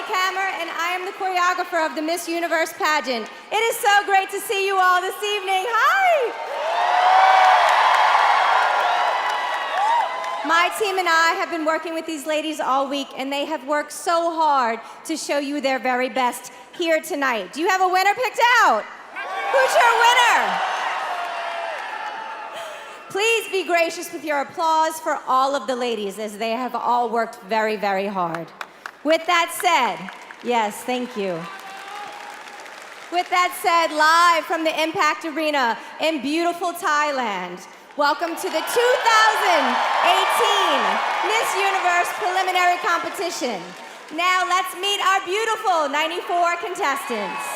Hammer, and I am the choreographer of the Miss Universe pageant. It is so great to see you all this evening. Hi! My team and I have been working with these ladies all week, and they have worked so hard to show you their very best here tonight. Do you have a winner picked out? Who's your winner? Please be gracious with your applause for all of the ladies, as they have all worked very, very hard. With that said, yes, thank you. With that said, live from the Impact Arena in beautiful Thailand, welcome to the 2018 Miss Universe Preliminary Competition. Now let's meet our beautiful 94 contestants.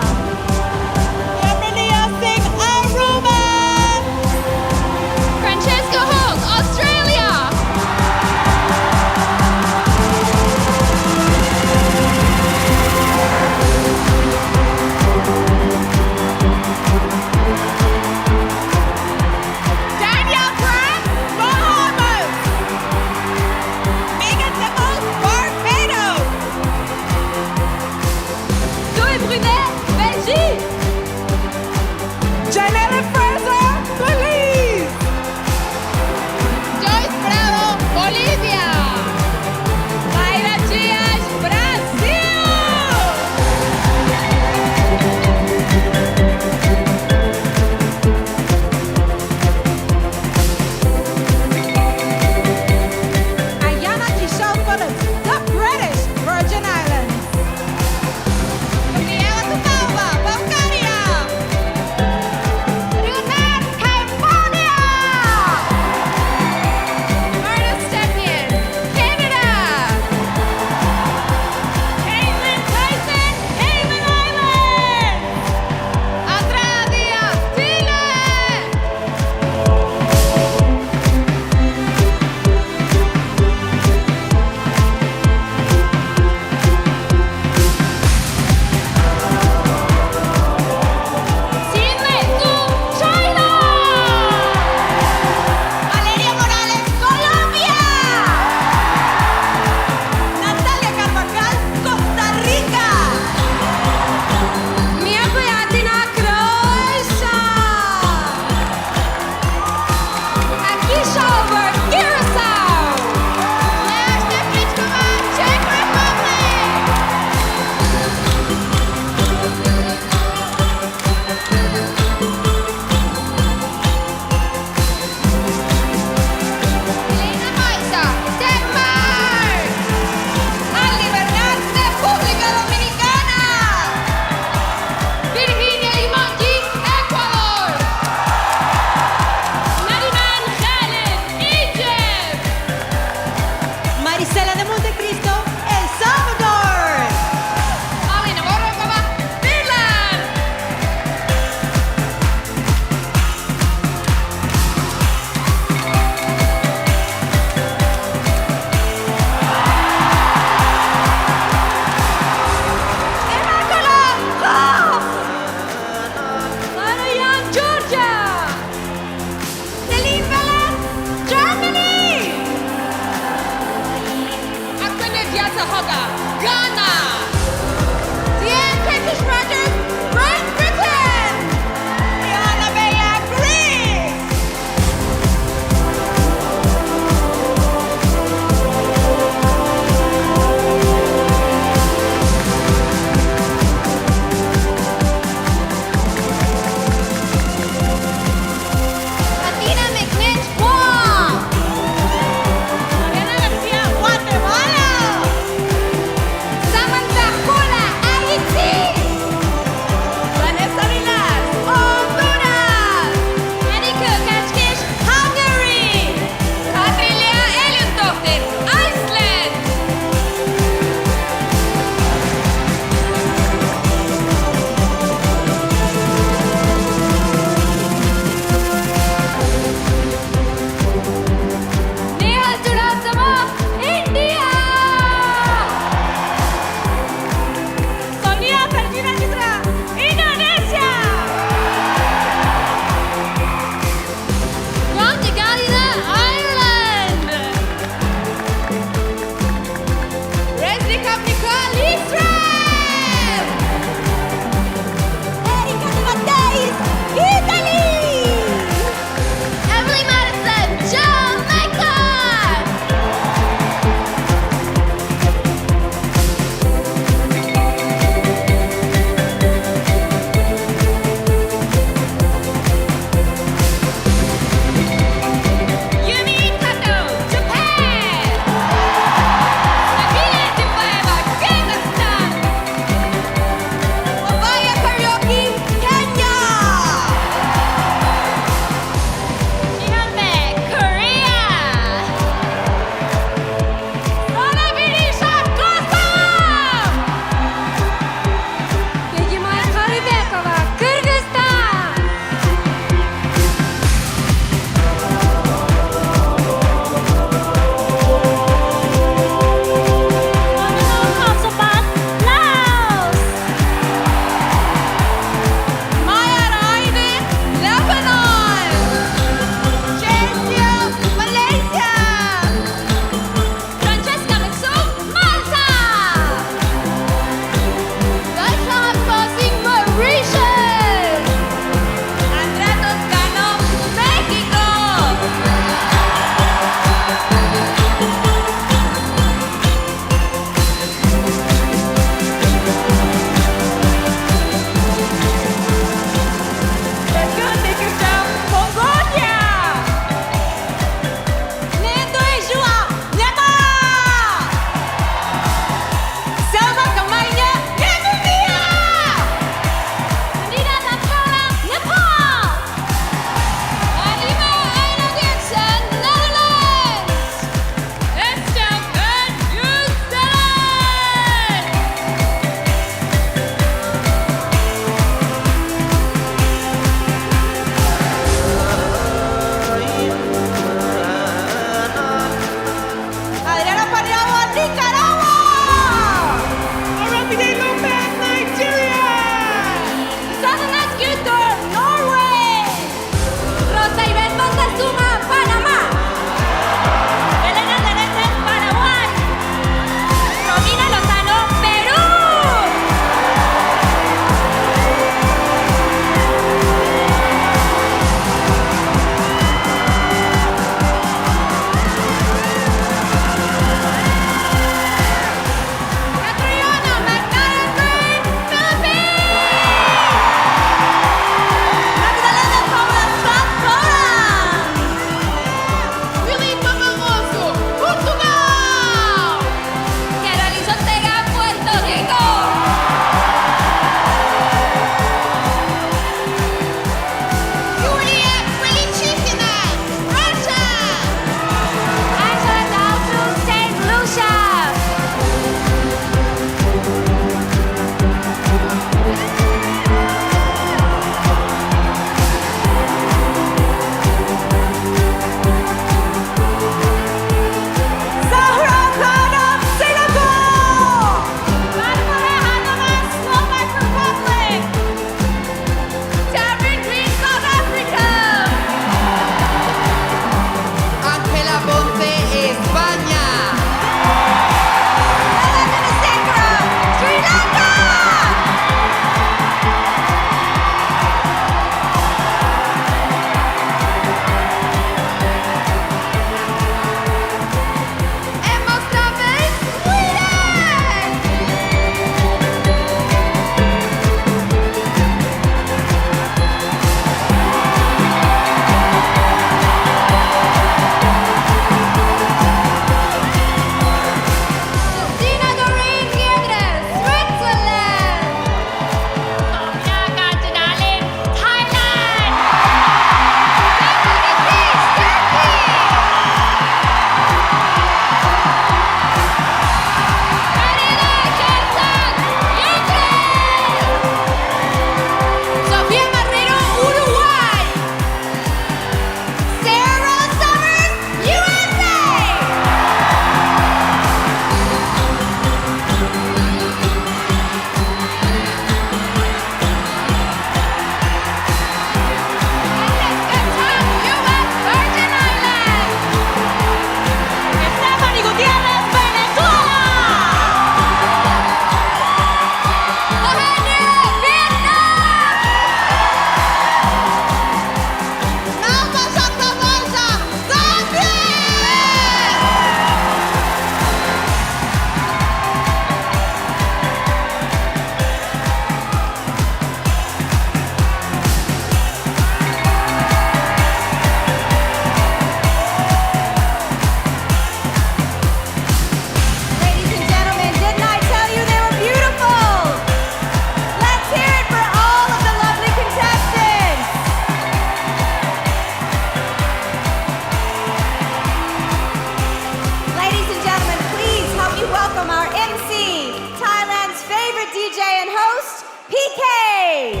PK!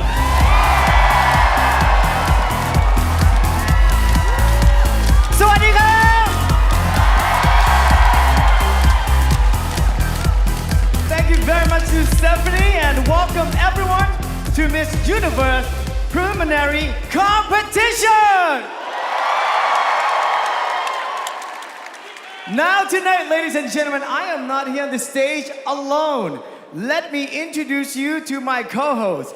Thank you very much to Stephanie and welcome everyone to Miss Universe Preliminary Competition! Now tonight, ladies and gentlemen, I am not here on the stage alone. Let me introduce you to my co-host.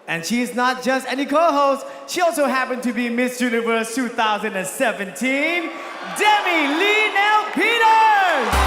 And she is not just any co-host, she also happened to be Miss Universe 2017, Demi Lee Nell Peters!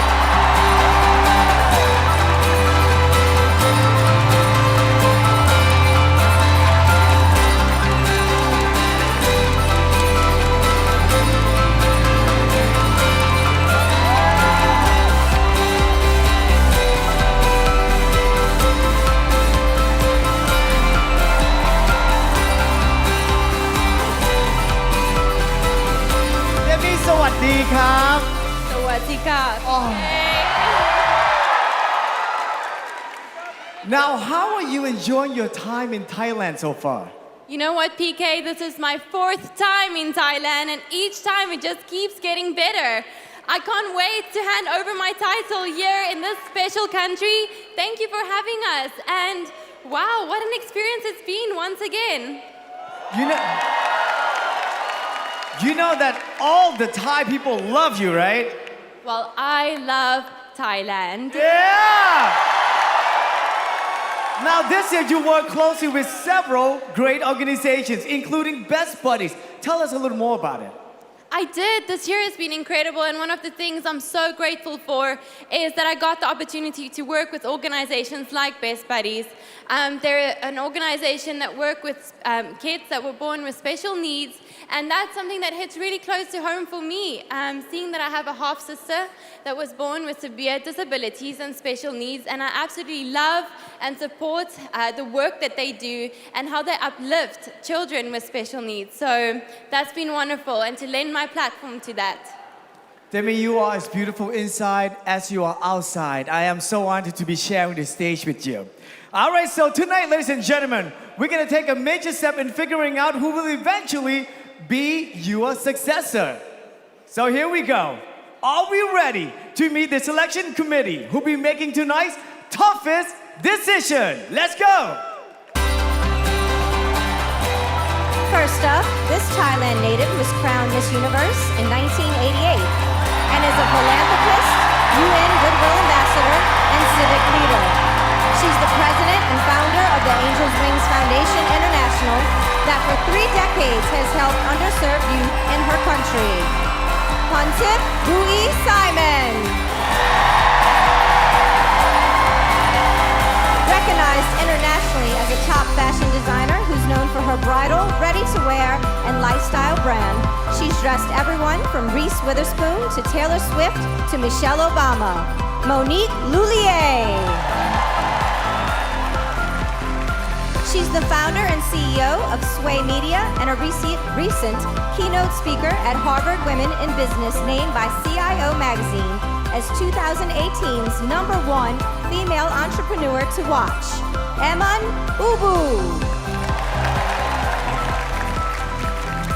สวัสดีครับ สวัสดีค่ะ Now, how are you enjoying your time in Thailand so far? You know what, PK? This is my 4th time in Thailand, and each time it just keeps getting better. I can't wait to hand over my title here in this special country. Thank you for having us. And wow, what an experience it's been once again. You know that all the Thai people love you, right? Well, I love Thailand. Yeah! Now this year you work closely with several great organizations, including Best Buddies. Tell us a little more about it. I did. This year has been incredible, and one of the things I'm so grateful for is that I got the opportunity to work with organizations like Best Buddies. They're an organization that work with kids that were born with special needs, and that's something that hits really close to home for me. Seeing that I have a half-sister that was born with severe disabilities and special needs, and I absolutely love and support the work that they do and how they uplift children with special needs. So that's been wonderful, and to lend my platform to that. Demi, you are as beautiful inside as you are outside. I am so honored to be sharing the stage with you. All right, so tonight, ladies and gentlemen, we're going to take a major step in figuring out who will eventually be your successor. So here we go. Are we ready to meet the selection committee who'll be making tonight's toughest decision? Let's go. First up, this Thailand native was crowned Miss Universe in 1988 and is a philanthropist, UN Goodwill Ambassador, and civic leader. She's the president and founder of the Angels Wings Foundation International that for 3 decades has helped underserved youth in her country. Pontip Bui Simon. Recognized internationally as a top fashion designer who's known for her bridal, ready-to-wear, and lifestyle brand, she's dressed everyone from Reese Witherspoon to Taylor Swift to Michelle Obama. Monique Lullier. She's the founder and CEO of Sway Media and a recent keynote speaker at Harvard Women in Business, named by CIO Magazine as 2018's #1 female entrepreneur to watch. Eman Ubu.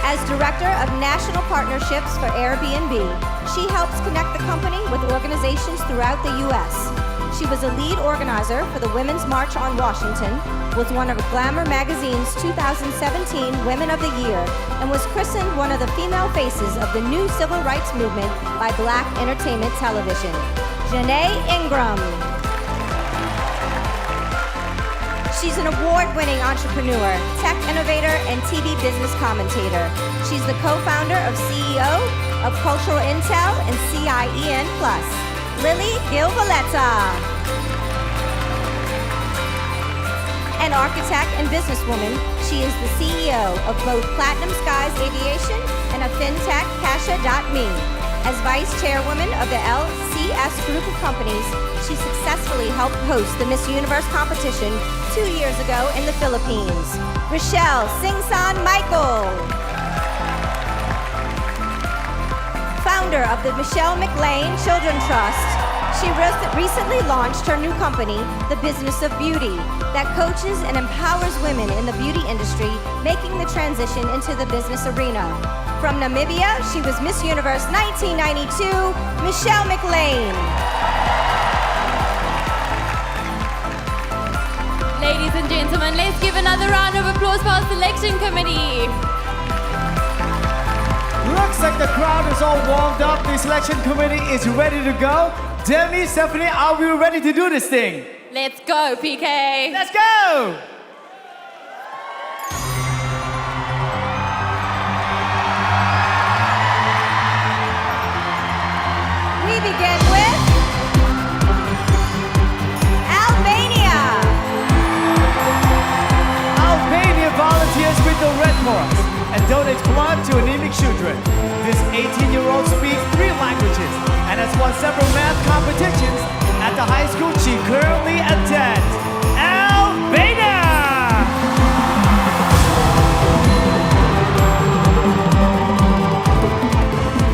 As Director of National Partnerships for Airbnb, she helps connect the company with organizations throughout the U.S. She was a lead organizer for the Women's March on Washington, was one of Glamour Magazine's 2017 Women of the Year, and was christened one of the female faces of the new civil rights movement by Black Entertainment Television. Janae Ingram. She's an award-winning entrepreneur, tech innovator, and TV business commentator. She's the co-founder of CEO of Cultural Intel and CIEN+. Lily Gil-Valletta. An architect and businesswoman, she is the CEO of both Platinum Skies Aviation and a fintech, Kasha.me. As vice chairwoman of the LCS group of companies, she successfully helped host the Miss Universe competition 2 years ago in the Philippines. Rochelle Singsan Michael. Founder of the Michelle McLean Children Trust, She recently launched her new company, The Business of Beauty, that coaches and empowers women in the beauty industry, making the transition into the business arena. From Namibia, she was Miss Universe 1992, Michelle McLean. Ladies and gentlemen, let's give another round of applause for our selection committee. Looks like the crowd is all warmed up. The selection committee is ready to go. Demi, Stephanie, are we ready to do this thing? Let's go, PK. Let's go! We begin with Albania. Albania volunteers with the Red Cross and donates blood to anemic children. This 18-year-old speaks 3 languages and has won several math competitions at the high school she currently attends. Albania!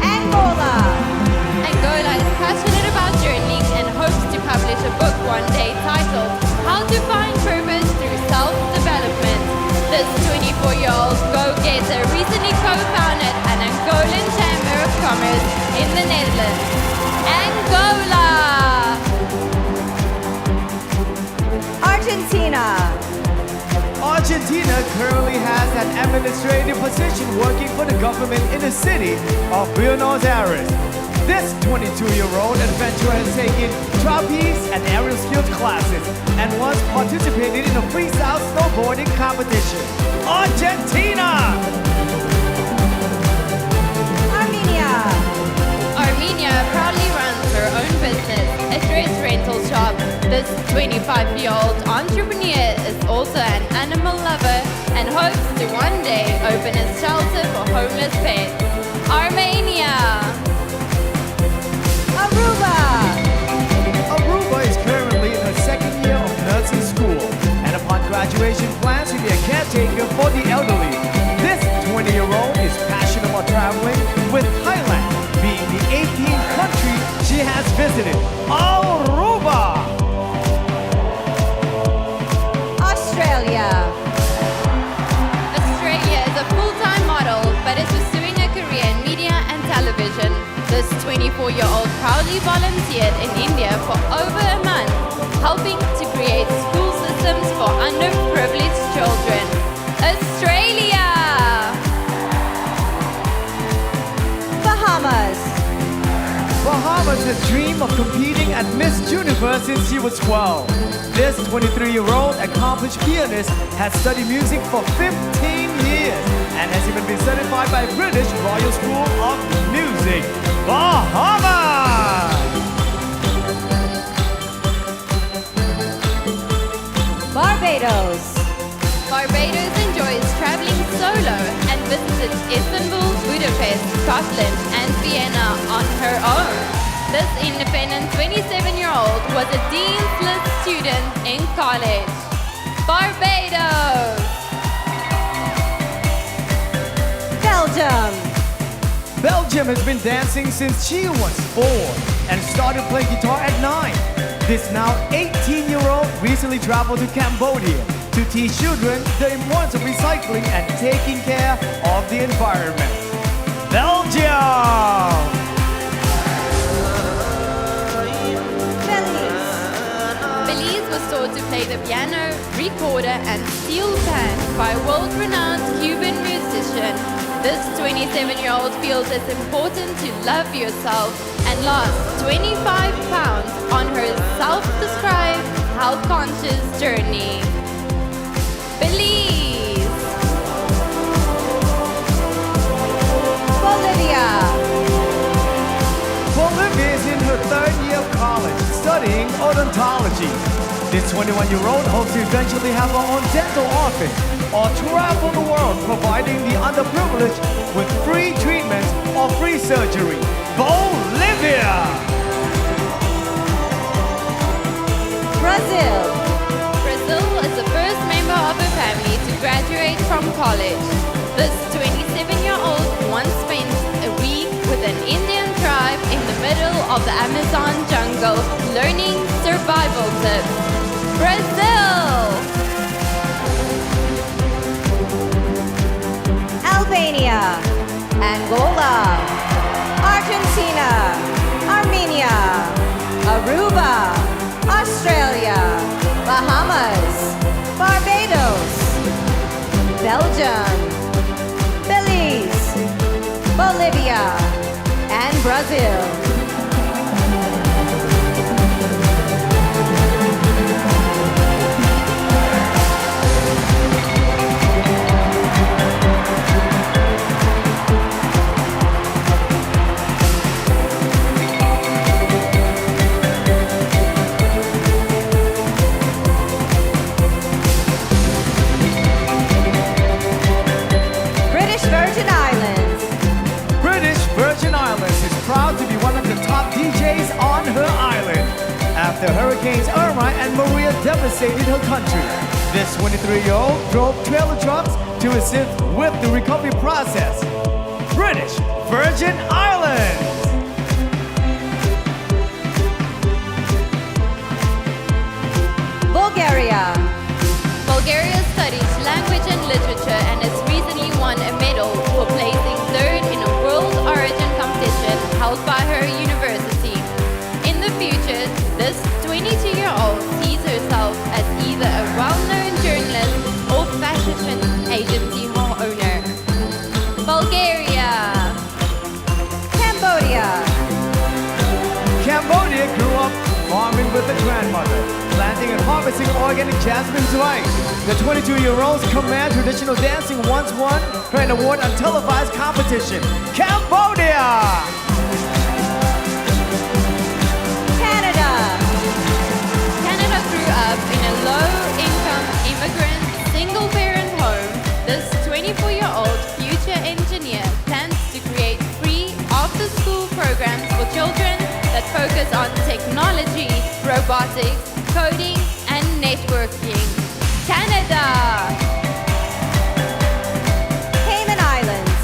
Angola. Angola is passionate about journaling and hopes to publish a book one day titled How to Find Purpose Through Self-Development. This 24-year-old go-getter recently co-founded an Angolan Chamber of Commerce in the Netherlands. Angola! Argentina. Argentina currently has an administrative position working for the government in the city of Buenos Aires. This 22-year-old adventurer has taken trapeze and aerial skills classes and once participated in a freestyle snowboarding competition. Argentina! Armenia. Armenia proudly runs her own business, a dress rental shop. This 25-year-old entrepreneur is also an animal lover and hopes to one day open a shelter for homeless pets. Armenia! Aruba. Aruba is currently in her second year of nursing school and upon graduation plans to be a caretaker for the elderly. This 20-year-old is passionate about traveling, with Thailand being the 18th country she has visited. Aruba! Australia. Australia is a full-time model but is pursuing a career in media and television. This 24-year-old proudly volunteered in India for over a month, helping to create school systems for underprivileged children. Australia! Bahamas. Bahamas has dreamed of competing at Miss Universe since she was 12. This 23-year-old accomplished pianist has studied music for 15 years and has even been certified by British Royal School of Music. Bahamas! Barbados. Barbados enjoys traveling solo and visited Istanbul, Budapest, Scotland, and Vienna on her own. This independent 27-year-old was a Dean's List student in college. Barbados! Belgium. Belgium has been dancing since she was 4 and started playing guitar at 9. This now 18-year-old recently traveled to Cambodia to teach children the importance of recycling and taking care of the environment. Belgium! Belize was taught to play the piano, recorder, and steel pan by world-renowned Cuban musician. This 27-year-old feels it's important to love yourself and lost 25 pounds on her self-described health-conscious journey. Belize! Bolivia. Bolivia is in her 3rd year of college, studying odontology. This 21-year-old hopes to eventually have her own dental office or travel the world providing the underprivileged with free treatments or free surgery. Bolivia! Brazil. Brazil is the first member of her family to graduate from college. This 27-year-old once spent a week with an Indian tribe in the middle of the Amazon jungle. struggle, learning survival tips. Brazil! Albania, Angola, Argentina, Armenia, Aruba, Australia, Bahamas, Barbados, Belgium, Belize, Bolivia, and Brazil. British Virgin Islands. British Virgin Islands is proud to be one of the top DJs on her island. After Hurricanes Irma and Maria devastated her country, this 23-year-old drove trailer trucks to assist with the recovery process. British Virgin Islands. Bulgaria. Bulgaria studies language and literature and has recently won a medal for placing third in a world origin competition held by her university. In the future, this 22-year-old sees herself as either a well-known journalist or fashion agency owner. Bulgaria! Cambodia. Cambodia grew up farming with a grandmother, planting and harvesting organic jasmine rice. The 22-year-old's command traditional dancing once won her an award on televised competition. Cambodia! Canada. Canada grew up in a low-income immigrant single-parent home. This 24-year-old future engineer plans to create free after-school programs for children that focus on technology, robotics, coding, and networking. Canada! Cayman Islands.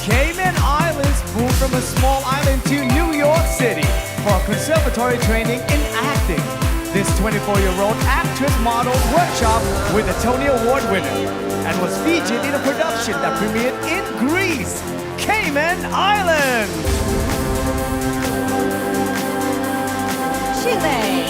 Cayman Islands moved from a small island to New York City for conservatory training in acting. This 24-year-old actress modeled workshop with a Tony Award winner and was featured in a production that premiered in Greece, Cayman Islands. Chile.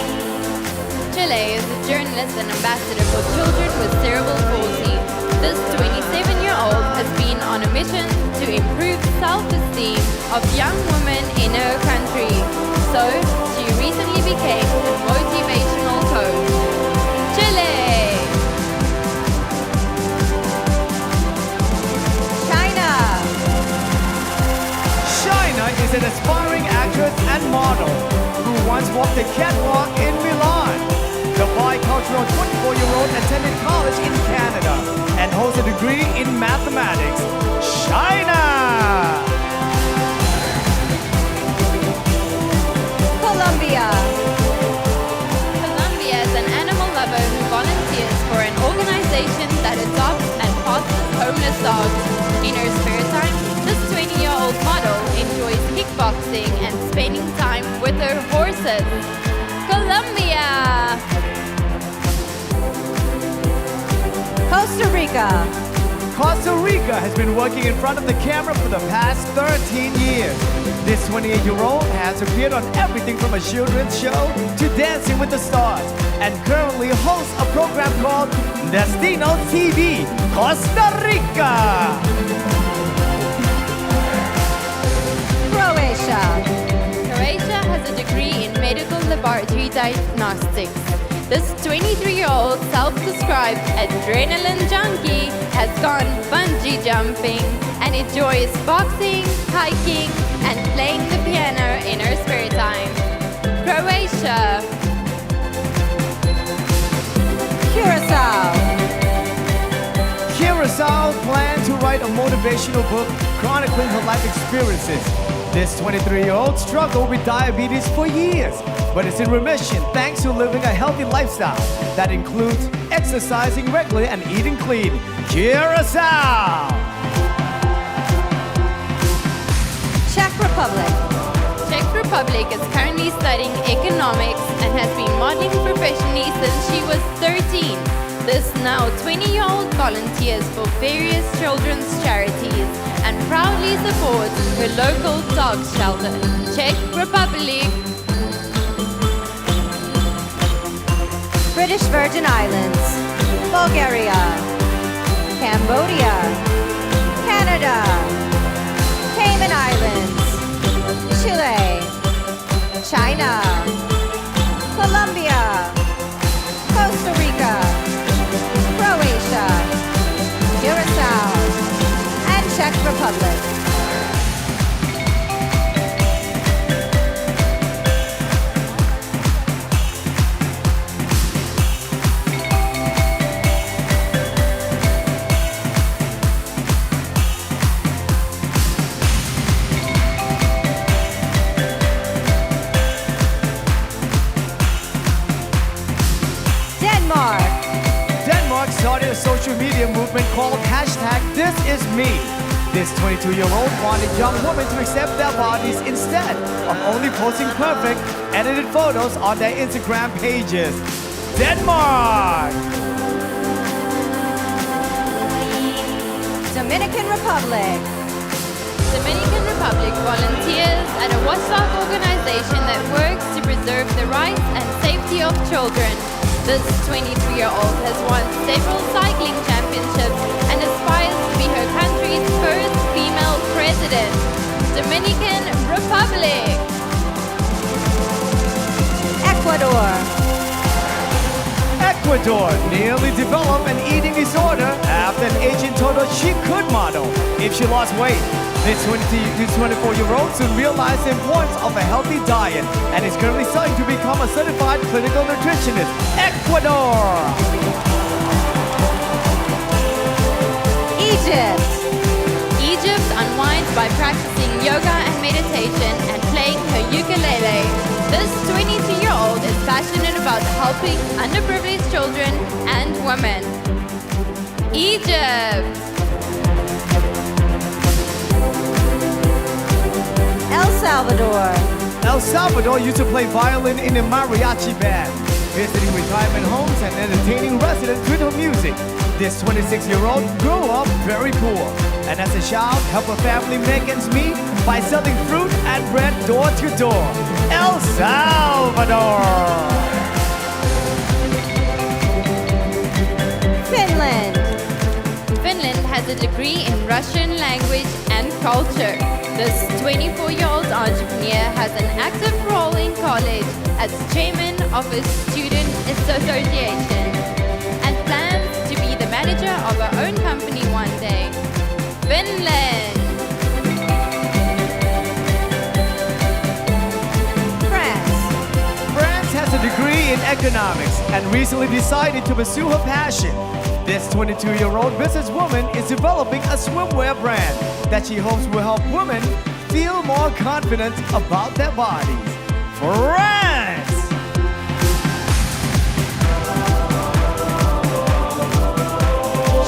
Chile is a journalist and ambassador for children with cerebral palsy. This 27-year-old has been on a mission to improve self-esteem of young women in her country. So, she recently became a motivational coach. Chile! China. China is an aspiring actress and model who once walked the catwalk in Milan. The bicultural 24-year-old attended college in Canada and holds a degree in mathematics. China! Colombia. Colombia is an animal lover who volunteers for an organization that adopts and fosters homeless dogs. In her spare time, this 20-year-old model enjoys kickboxing and spending time with her horses. Colombia! Costa Rica. Costa Rica has been working in front of the camera for the past 13 years. This 28-year-old has appeared on everything from a children's show to Dancing with the Stars and currently hosts a program called Destino TV, Costa Rica. Croatia. Croatia has a degree in medical laboratory diagnostics. This 23-year-old self-described adrenaline junkie has gone bungee jumping and enjoys boxing, hiking, and playing the piano in her spare time. Croatia. Curacao. Curacao planned to write a motivational book chronicling her life experiences. This 23-year-old struggled with diabetes for years, but is in remission thanks to living a healthy lifestyle that includes exercising regularly and eating clean. Curacao! Czech Republic. Czech Republic is currently studying economics and has been modeling professionally since she was 13. This now 20-year-old volunteers for various children's charities and proudly supports her local dog shelter. Czech Republic, British Virgin Islands, Bulgaria, Cambodia, Canada, Cayman Islands, Chile, China, Colombia, Costa Rica, Croatia, Curacao, and Czech Republic. Denmark started a social media movement called #ThisIsMe. This 22-year-old wanted young women to accept their bodies instead of only posting perfect, edited photos on their Instagram pages. Denmark! Dominican Republic, Dominican Republic volunteers at a watchdog organization that works to preserve the rights and safety of children. This 23-year-old has won several cycling championships and aspires to be her country's first female president. Dominican Republic, Ecuador, Ecuador nearly developed an eating disorder after an agent told her she could model if she lost weight. This 24-year-old soon realized the importance of a healthy diet and is currently studying to become a certified clinical nutritionist. Ecuador! Egypt, Egypt unwinds by practicing yoga and meditation and playing her ukulele. This 22-year-old is passionate about helping underprivileged children and women. Egypt, El Salvador, El Salvador used to play violin in a mariachi band, visiting retirement homes and entertaining residents with her music. This 26-year-old grew up very poor, and as a child helped her family make ends meet by selling fruit and bread door to door. El Salvador! Finland, Finland has a degree in Russian language and culture. This 24-year-old entrepreneur has an active role in college as chairman of a student association and plans to be the manager of her own company one day. Finland, France, France has a degree in economics and recently decided to pursue her passion. This 22-year-old businesswoman is developing a swimwear brand that she hopes will help women feel more confident about their bodies. France!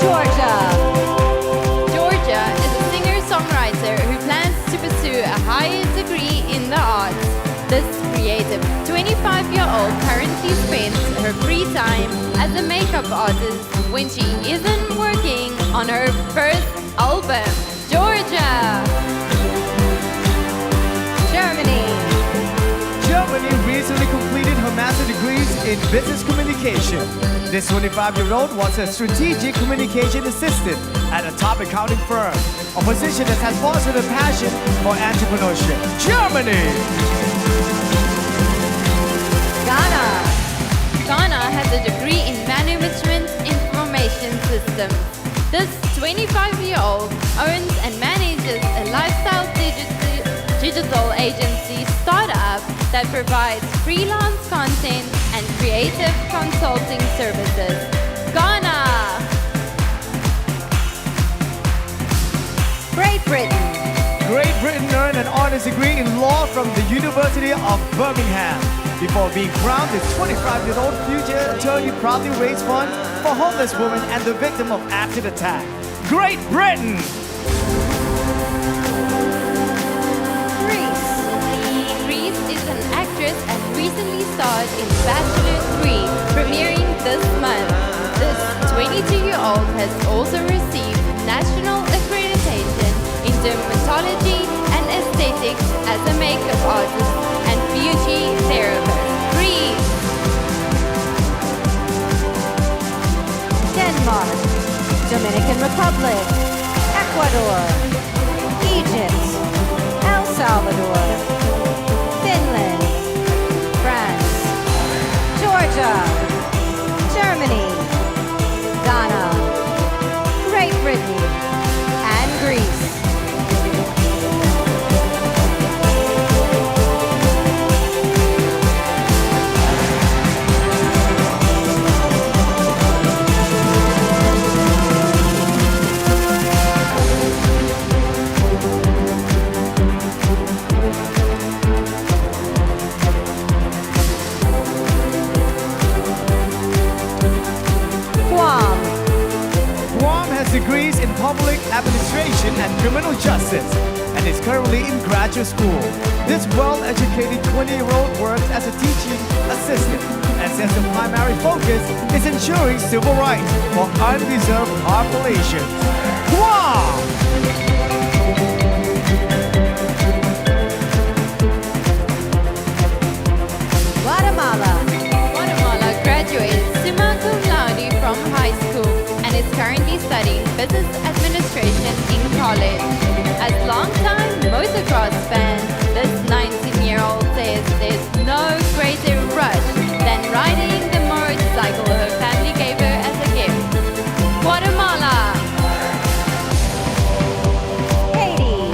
Georgia, Georgia is a singer-songwriter who plans to pursue a higher degree in the arts. This creative 25-year-old currently spends her free time as a makeup artist when she isn't working on her first album. Georgia, Germany, Germany recently completed her master's degrees in business communication. This 25-year-old was a strategic communication assistant at a top accounting firm, a position that has fostered a passion for entrepreneurship. Germany! Ghana, Ghana has a degree in management information systems. This 25-year-old owns and manages a lifestyle digital agency startup that provides freelance content and creative consulting services. Ghana, Great Britain, Great Britain earned an honors degree in law from the University of Birmingham. Before being crowned, this 25-year-old future attorney proudly raised funds for homeless women and the victim of acid attack. Great Britain! Greece, Greece recently starred in Bachelor 3, premiering this month. This 22-year-old has also received national accreditation in dermatology and aesthetics as a makeup artist and beauty therapist. Greece, Denmark, Dominican Republic, Ecuador, Egypt, El Salvador, Finland, France, Georgia, Germany, Ghana, Great Britain, and Greece. Guam, Guam has degrees in public administration and criminal justice and is currently in graduate school. This well-educated 20-year-old works as a teaching assistant and says the primary focus is ensuring civil rights for undeserved populations. Guam! Guatemala, Guatemala graduated summa cum laude from high school and is currently studying business administration in college. As longtime motocross fan, this 19-year-old says there's no greater rush than riding the motorcycle her family gave her as a gift. Guatemala, Haiti,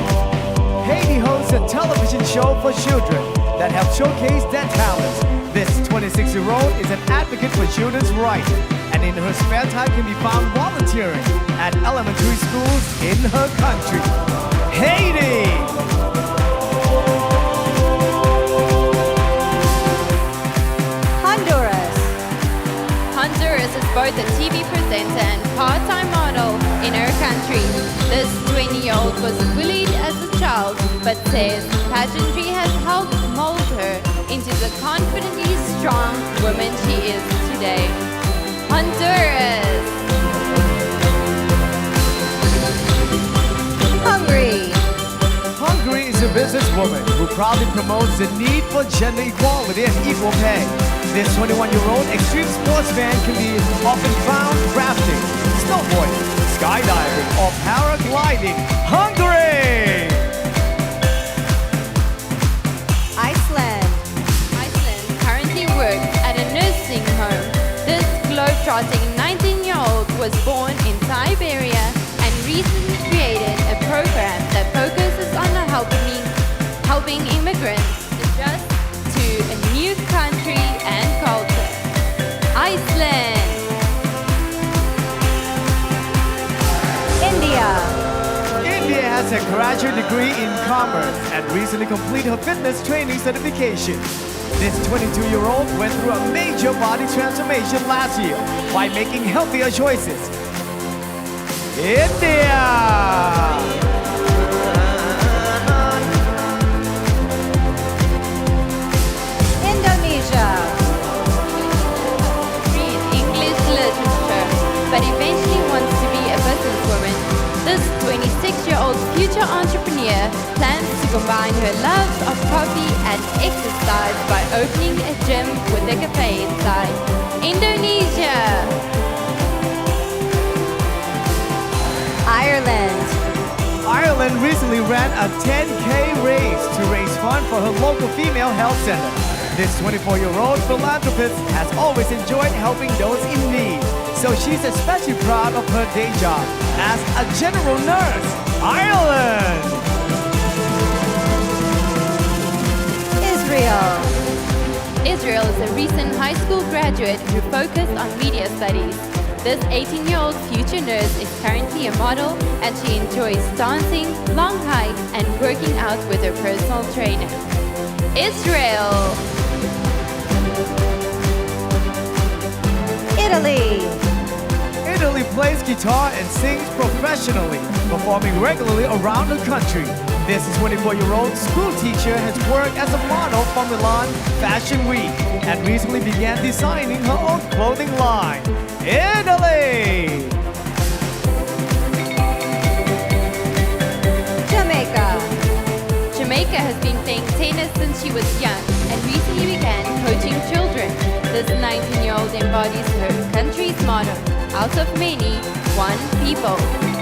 Haiti hosts a television show for children that help showcase their talents. This 26-year-old is an advocate for children's rights and in her spare time can be found volunteering at elementary schools in her country. Haiti! Honduras, Honduras is both a TV presenter and part-time model in her country. This 20-year-old was bullied as a child, but says pageantry has helped mold her into the confidently strong woman she is today. Honduras, Hungary, Hungary is a businesswoman who proudly promotes the need for gender equality and equal pay. This 21-year-old extreme sportsman can be often found crafting, snowboarding, skydiving, or paragliding. Hungary! Iceland, Iceland currently works at a nursing home. This globe-trotting 19-year-old was born in Siberia and recently created a program that focuses on helping immigrants adjust to a new country and culture. Iceland, India, India has a graduate degree in commerce and recently completed her fitness training certification. This 22-year-old went through a major body transformation last year by making healthier choices. India! Indonesia, read English literature, but eventually wants to be a businesswoman. This 26-year-old future entrepreneur plans to combine her love of coffee and exercise by opening a gym with a cafe inside. Indonesia, Ireland, Ireland recently ran a 10K race to raise funds for her local female health center. This 24-year-old philanthropist has always enjoyed helping those in need, so she's especially proud of her day job as a general nurse. Ireland! Israel, Israel is a recent high school graduate who focused on media studies. This 18-year-old future nurse is currently a model and she enjoys dancing, long hikes, and working out with her personal trainer. Israel, Italy, Italy plays guitar and sings professionally, performing regularly around the country. This 24-year-old school teacher has worked as a model for Milan Fashion Week and recently began designing her own clothing line. Italy! Jamaica. Jamaica has been playing tennis since she was young and recently began coaching children. This 19-year-old embodies her country's motto, out of many, one people,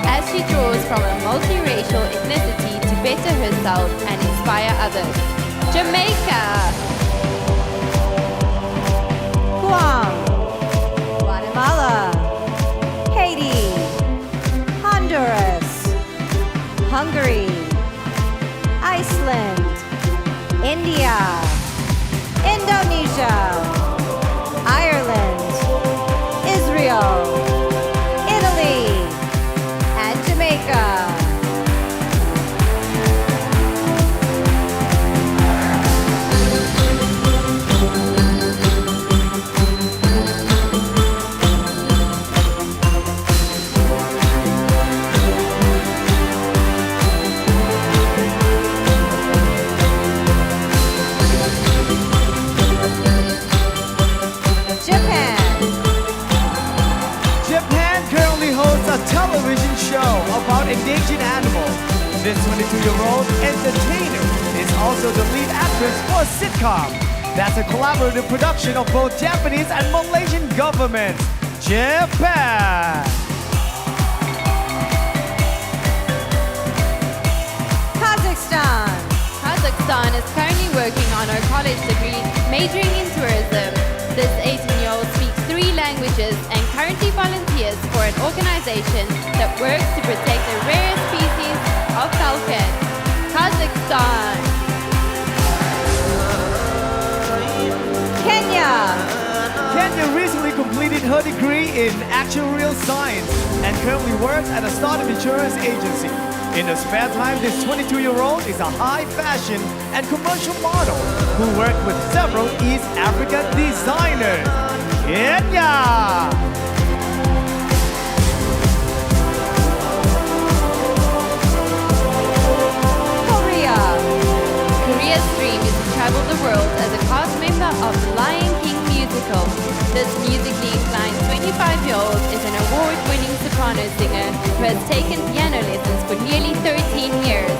as she draws from a multiracial ethnicity to better herself and inspire others. Jamaica! Guam. Guatemala. Haiti. Honduras. Hungary. Iceland. India. Indonesia. Ireland. Israel. Italy. And Jamaica. Japan currently hosts a television show about endangered animals. This 22-year-old entertainer is also the lead actress for a sitcom. That's a collaborative production of both Japanese and Malaysian governments. Japan! Kazakhstan. Kazakhstan is currently working on her college degree, majoring in tourism. This 18-year-old speaks 3 languages and currently volunteers for an organization that works to protect the rare species of falcon. Kazakhstan. Kenya. Kenya recently completed her degree in actuarial science and currently works at a startup insurance agency. In her spare time, this 22-year-old is a high fashion and commercial model who worked with several East African designers. Kenya! Korea. Korea's dream is to travel the world as a cast member of the Lion King musical. This musically inclined 25-year-old is an award-winning soprano singer who has taken piano lessons for nearly 13 years.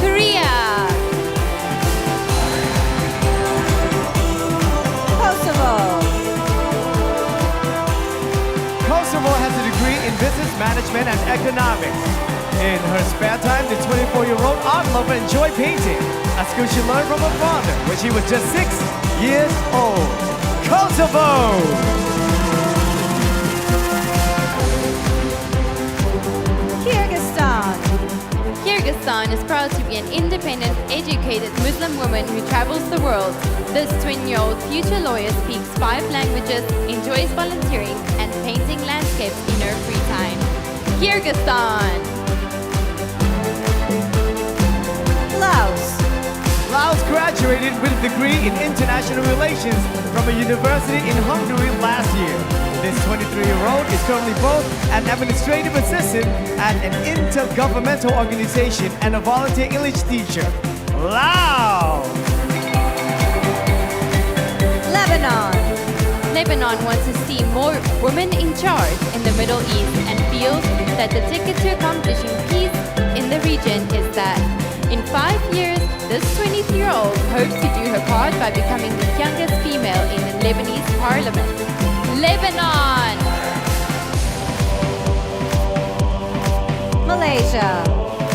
Korea! Kosovo. Kosovo has a degree in business management and economics. In her spare time, the 24-year-old art lover enjoyed painting, a skill she learned from her father when she was just 6 years old. Kosovo! Kyrgyzstan. Kyrgyzstan is proud to be an independent, educated Muslim woman who travels the world. This 20-year-old future lawyer speaks 5 languages, enjoys volunteering and painting landscapes in her free time. Kyrgyzstan! Laos. Laos graduated with a degree in international relations from a university in Hungary last year. This 23-year-old is currently both an administrative assistant at an intergovernmental organization and a volunteer English teacher. Laos! Lebanon. Lebanon wants to see more women in charge in the Middle East and feels that the ticket to accomplishing peace in the region is that in 5 years, this 23-year-old hopes to do her part by becoming the youngest female in the Lebanese parliament. Lebanon! Malaysia.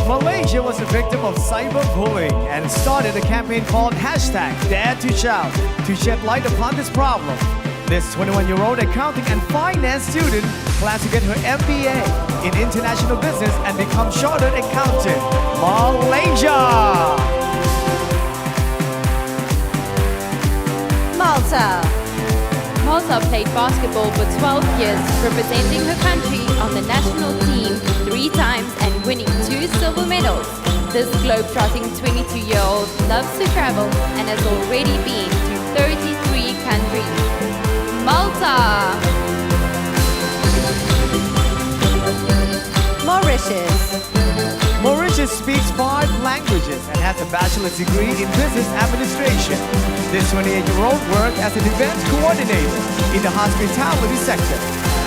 Malaysia was a victim of cyberbullying and started a campaign called #Dare to Shout to shed light upon this problem. This 21-year-old accounting and finance student plans to get her MBA in international business and become chartered accountant. Malaysia! Malta. Malta played basketball for 12 years, representing her country on the national team 3 times and winning 2 silver medals. This globe-trotting 22-year-old loves to travel and has already been to 33 countries. Malta! Mauritius. Mauritius speaks 5 languages bachelor's degree in business administration. This 28-year-old worked as an event coordinator in the hospitality sector.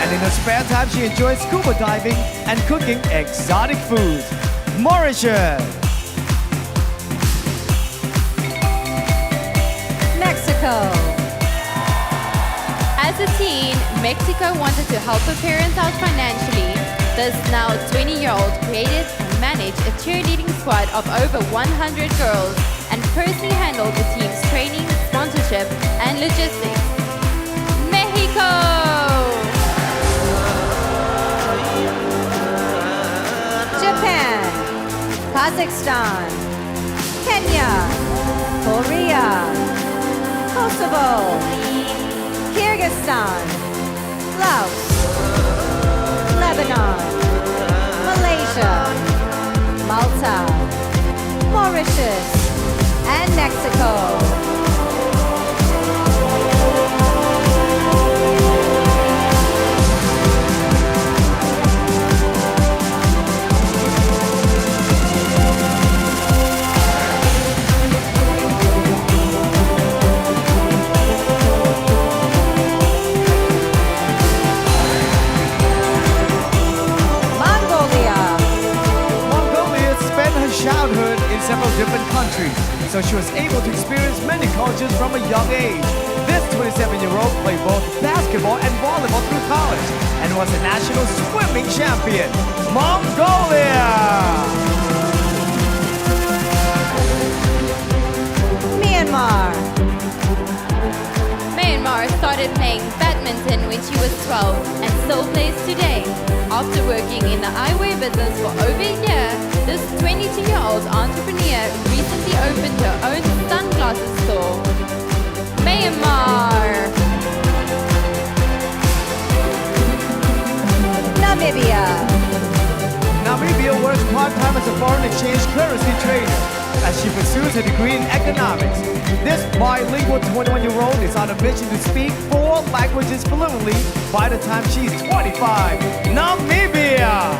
And in her spare time, she enjoys scuba diving and cooking exotic foods. Mauritius. Mexico. As a teen, Mexico wanted to help her parents out financially. This now 20-year-old created and managed a cheerleading squad of over 100 girls and personally handled the team's training, sponsorship, and logistics. Mexico! Japan. Kazakhstan. Kenya. Korea. Kosovo. Kyrgyzstan. Laos. Lebanon. Malaysia. Malta. Mauritius. And Mexico. Childhood in several different countries, so she was able to experience many cultures from a young age. This 27-year-old played both basketball and volleyball through college and was a national swimming champion. Mongolia! Myanmar. Myanmar started playing badminton when she was 12 and still plays today. After working in the eyewear business for over a year, this 22-year-old entrepreneur recently opened her own sunglasses store. Myanmar. Namibia. Namibia works part-time as a foreign exchange currency trader as she pursues a degree in economics. This bilingual 21-year-old is on a mission to speak 4 languages fluently by the time she's 25. Namibia!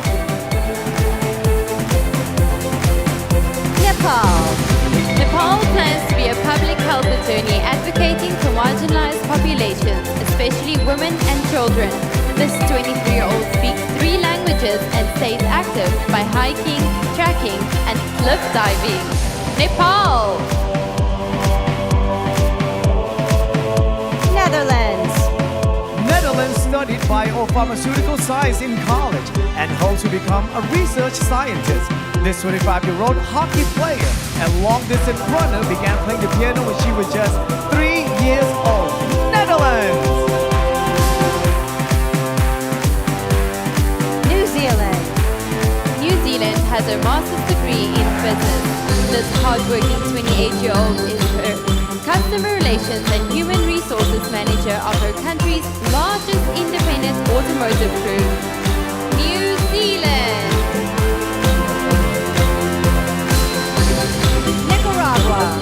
Nepal. Nepal plans to be a public health attorney advocating for marginalized populations, especially women and children. This 23-year-old speaks 3 languages and stays active by hiking, trekking, and cliff diving. Nepal! Netherlands. Netherlands studied biopharmaceutical science in college and hopes to become a research scientist. This 25-year-old hockey player and long-distance runner began playing the piano when she was just 3 years old. Netherlands! New Zealand. New Zealand has a master's degree in business. This hardworking 28-year-old is her customer relations and human resources manager of her country's largest independent automotive group. New Zealand. Nicaragua.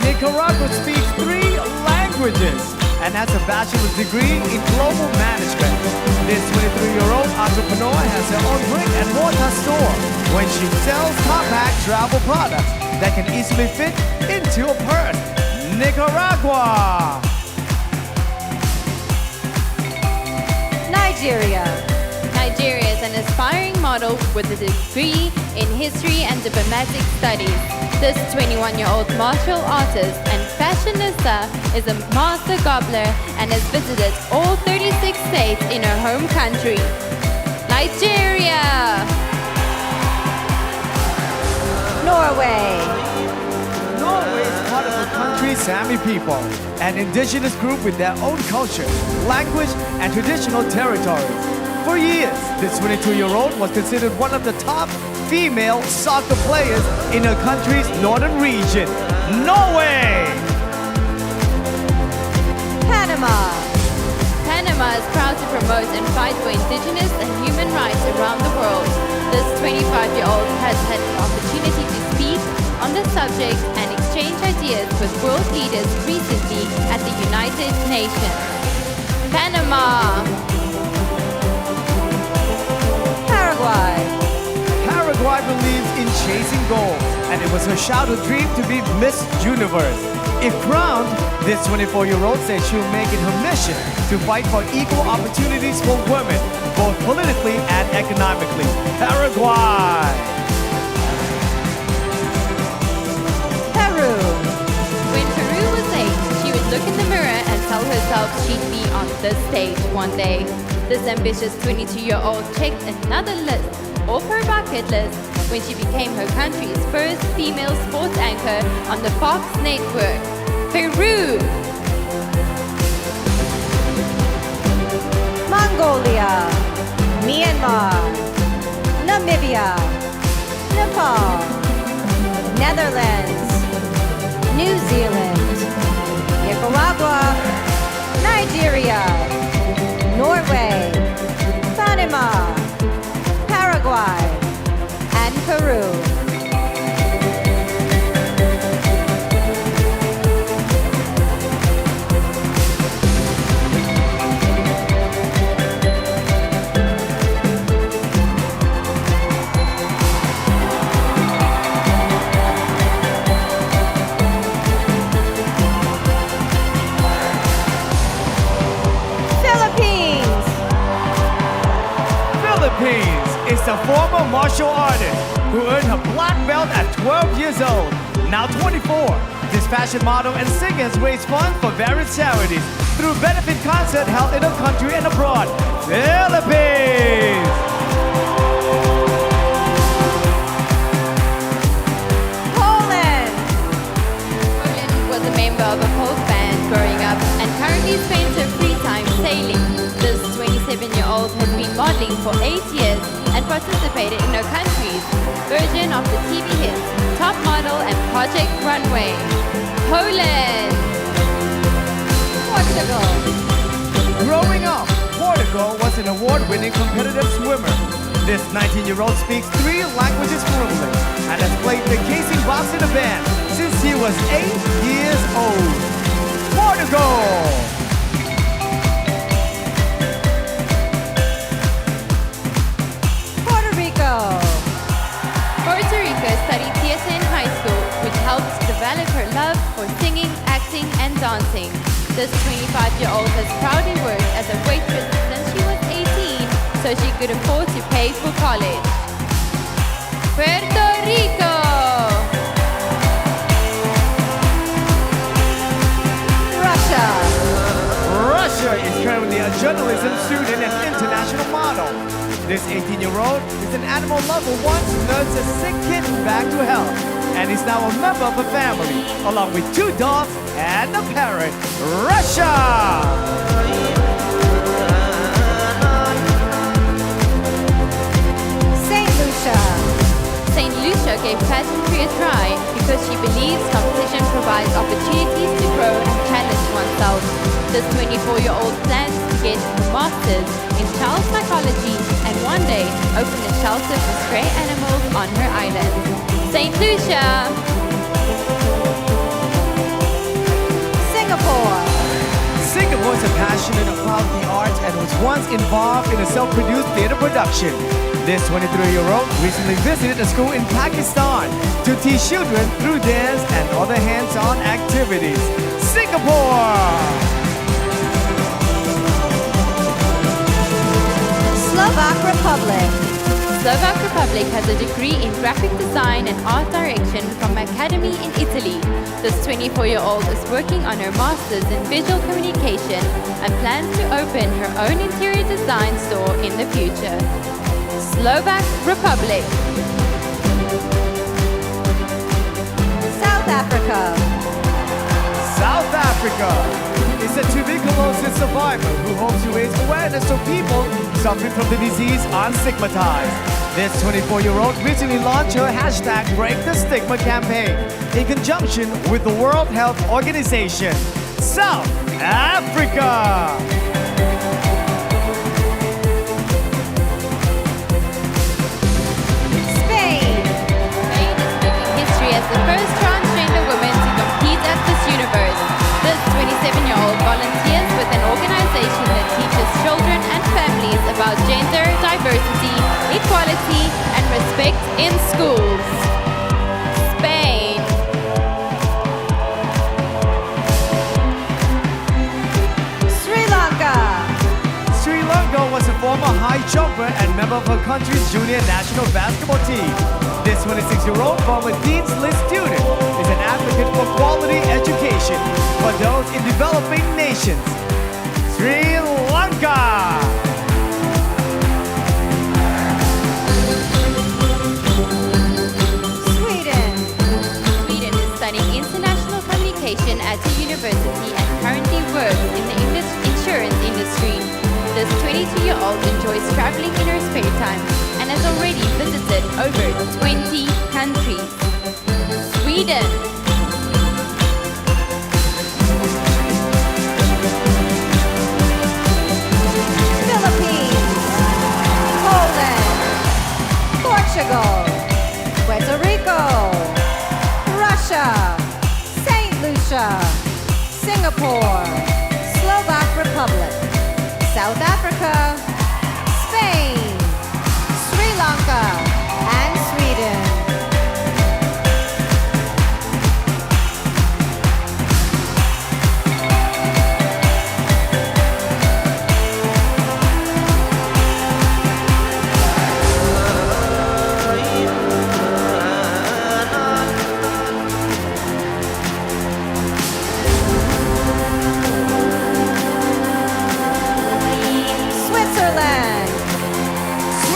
Nicaragua speaks 3 languages and has a bachelor's degree in global management. This 23-year-old entrepreneur has her own brick and mortar store when she sells compact travel products that can easily fit into a purse. Nicaragua! Nigeria. Nigeria is an aspiring model with a degree in history and diplomatic studies. This 21-year-old martial artist and fashionista is a master gobbler and has visited all 36 states in her home country. Nigeria! Norway. Norway is part of the country's Sami people, an indigenous group with their own culture, language, and traditional territories. For years, this 22-year-old was considered one of the top female soccer players in her country's northern region. Norway! Panama. Panama is proud to promote and fight for indigenous and human rights around the world. This 25-year-old has had the opportunity to speak on the subject and exchange ideas with world leaders recently at the United Nations. Panama. Paraguay. Paraguay Guy believes in chasing goals, and it was her childhood dream to be Miss Universe. If crowned, this 24-year-old said she'll make it her mission to fight for equal opportunities for women, both politically and economically. Paraguay. Peru. When Peru was 8, she would look in the mirror and tell herself she'd be on this stage one day. This ambitious 22-year-old checked another list off her bucket list when she became her country's first female sports anchor on the Fox network. Peru! Mongolia. Myanmar. Namibia. Nepal. Netherlands. New Zealand. Nicaragua. Nigeria. Norway. Panama. Paraguay. And Peru. Philippines is a former martial artist who earned her black belt at 12 years old. Now 24, this fashion model and singer has raised funds for various charities through benefit concerts held in the country and abroad. Philippines! Poland. Poland was a member of a folk band growing up and currently spends her free time sailing. This 27-year-old has been modeling for 8 years and participated in her country's version of the TV hits Top Model and Project Runway. Poland! Portugal. Growing up, Portugal was an award-winning competitive swimmer. This 19-year-old speaks 3 languages fluently and has played the casing box in a band since he was 8 years old. Portugal! Puerto Rico. Puerto Rico studied theater in high school, which helped develop her love for singing, acting, and dancing. This 25-year-old has proudly worked as a waitress since she was 18, so she could afford to pay for college. Puerto Rico! Russia. Russia is currently a journalism student and international model. This 18-year-old is an animal lover once nursed a sick kitten back to health, and is now a member of a family, along with 2 dogs and a parrot. Russia! St. Lucia. St. Lucia gave pageantry a try because she believes competition provides opportunities to grow and challenge oneself. This 24-year-old plans to get a master's in child psychology and one day open a shelter for stray animals on her island. St. Lucia! Singapore. Singapore is passionate about the arts and was once involved in a self-produced theater production. This 23-year-old recently visited a school in Pakistan to teach children through dance and other hands-on activities. Singapore! Slovak Republic. Slovak Republic has a degree in graphic design and art direction from Academy in Italy. This 24-year-old is working on her master's in visual communication and plans to open her own interior design store in the future. Slovak Republic. South Africa. South Africa is a tuberculosis survivor who hopes to raise awareness so people suffering from the disease aren't stigmatized. This 24-year-old recently launched her hashtag Break the Stigma campaign in conjunction with the World Health Organization. South Africa! Spain. Spain is making history as the first transgender woman to compete at Miss Universe. This 27-year-old volunteers with an organization that teaches children and families about gender, diversity, equality, and respect in schools. jumper and member of her country's junior national basketball team. This 26-year-old former Dean's List student is an advocate for quality education for those in developing nations. Sri Lanka! Sweden. Sweden is studying international communication at a university and currently works in the insurance industry. This 22-year-old enjoys traveling in her spare time and has already visited over 20 countries. Sweden. Philippines. Poland. Portugal. Puerto Rico. Russia. St. Lucia. Singapore. Slovak Republic. South Africa, Spain, Sri Lanka, and Sweden.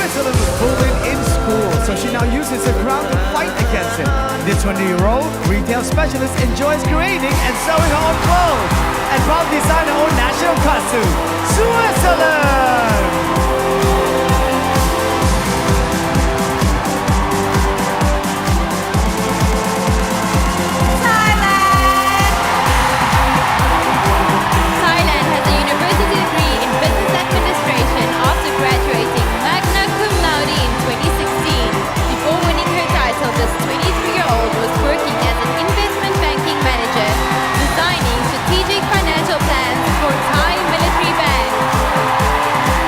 Switzerland was bullied in school, so she now uses her crown to fight against it. This 20-year-old retail specialist enjoys creating and sewing her own clothes and proudly design her own national costume. Switzerland! Thailand has a university degree in business administration after graduating magna cum laude in 2016. Before winning her title, this 23-year-old was working as an investment banking manager, designing strategic financial plans for Thai military banks.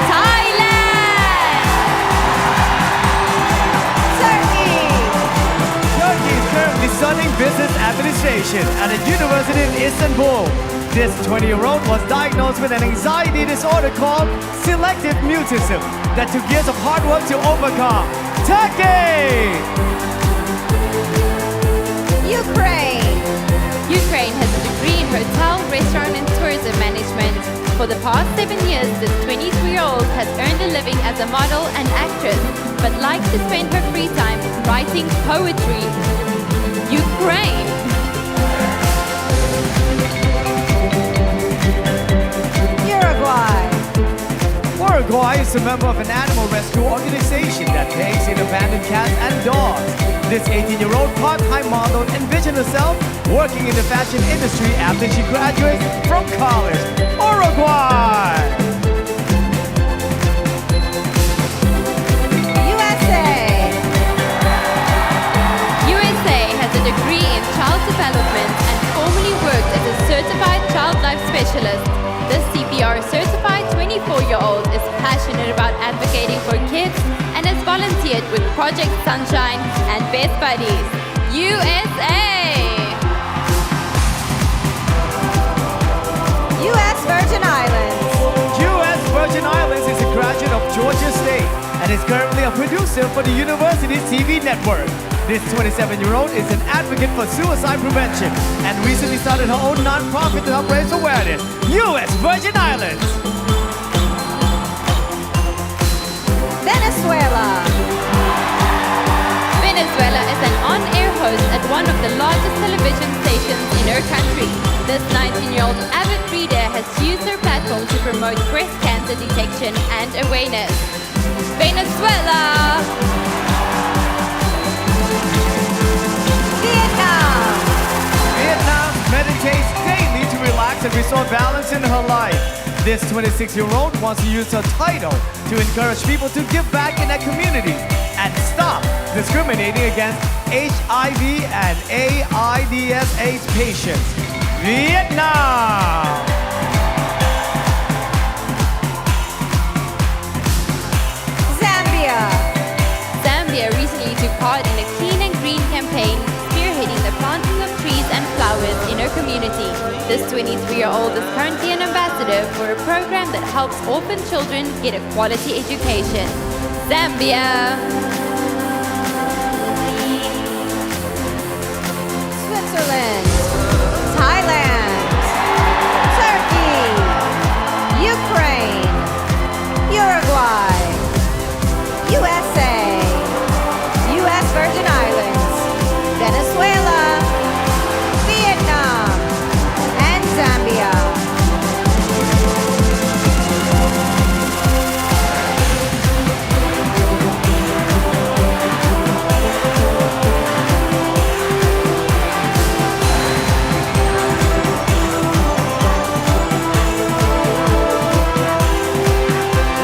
Thailand! Turkey is currently studying business administration at a university in Istanbul. This 20-year-old was diagnosed with an anxiety disorder called selective mutism that took years of hard work to overcome. Turkey! Ukraine. Ukraine has a degree in hotel, restaurant, and tourism management. For the past 7 years, this 23-year-old has earned a living as a model and actress, but likes to spend her free time writing poetry. Ukraine. Uruguay. Uruguay is a member of an animal rescue organization that takes in abandoned cats and dogs. This 18-year-old part-time model envisioned herself working in the fashion industry after she graduates from college. Uruguay! USA has a degree in child development and formerly worked as a certified child life specialist. This CPR certified 24-year-old is passionate about advocating for kids and has volunteered with Project Sunshine and Best Buddies. USA! U.S. Virgin Islands. U.S. Virgin Islands is a graduate of Georgia State and is currently a producer for the university's TV network. This 27-year-old is an advocate for suicide prevention and recently started her own non-profit to help raise awareness. U.S. Virgin Islands. Venezuela. Venezuela is an on-air host at one of the largest television stations in her country. This 19-year-old avid reader has used her platform to promote breast cancer detection and awareness. Venezuela! Vietnam meditates daily to relax and restore balance in her life. This 26-year-old wants to use her title to encourage people to give back in their communities and stop discriminating against HIV and AIDS patients. Vietnam! Zambia recently took part in a clean and green campaign, spearheading the planting of trees and flowers in her community. This 23-year-old is currently an ambassador ambassador for a program that helps orphan children get a quality education. Zambia. Switzerland, Thailand, Turkey, Ukraine, Uruguay, USA, US Virgin Islands, Venezuela, Vietnam, and Zambia.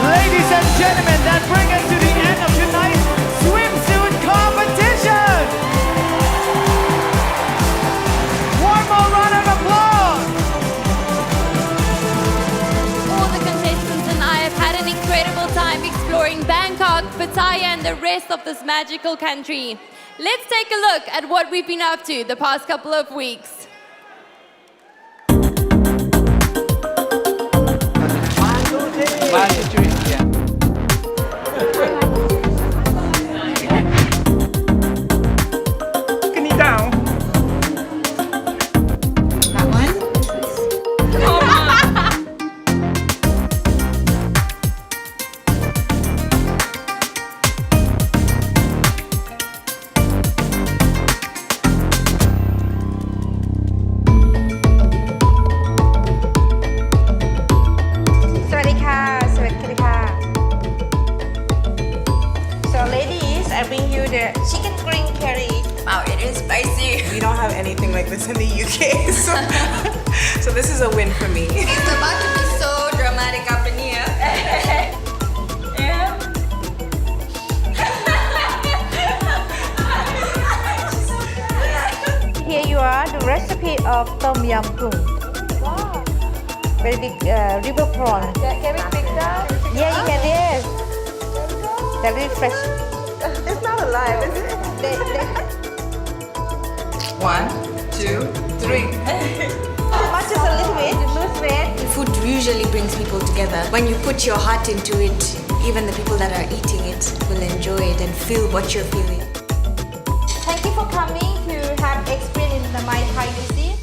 Ladies and gentlemen, that brings us to the end of tonight's swimsuit competition. One more round of applause. All the contestants and I have had an incredible time exploring Bangkok, Pattaya, and the rest of this magical country. Let's take a look at what we've been up to the past couple of weeks. Knee down. So ladies, I bring you the chicken green curry. Wow, it is spicy. We don't have anything like this in the UK, so this is a win for me. It's about to be so dramatic up in here. Here you are, the recipe of tom yum goong. Wow. Very big river prawn. Can we pick that? Yeah, you can, yes. They're really fresh. It's not alive, is it? 1, 2, 3. Much just a little bit, lose weight. Food usually brings people together. When you put your heart into it, even the people that are eating it will enjoy it and feel what you're feeling. Thank you for coming to have experience in the My Thai cuisine.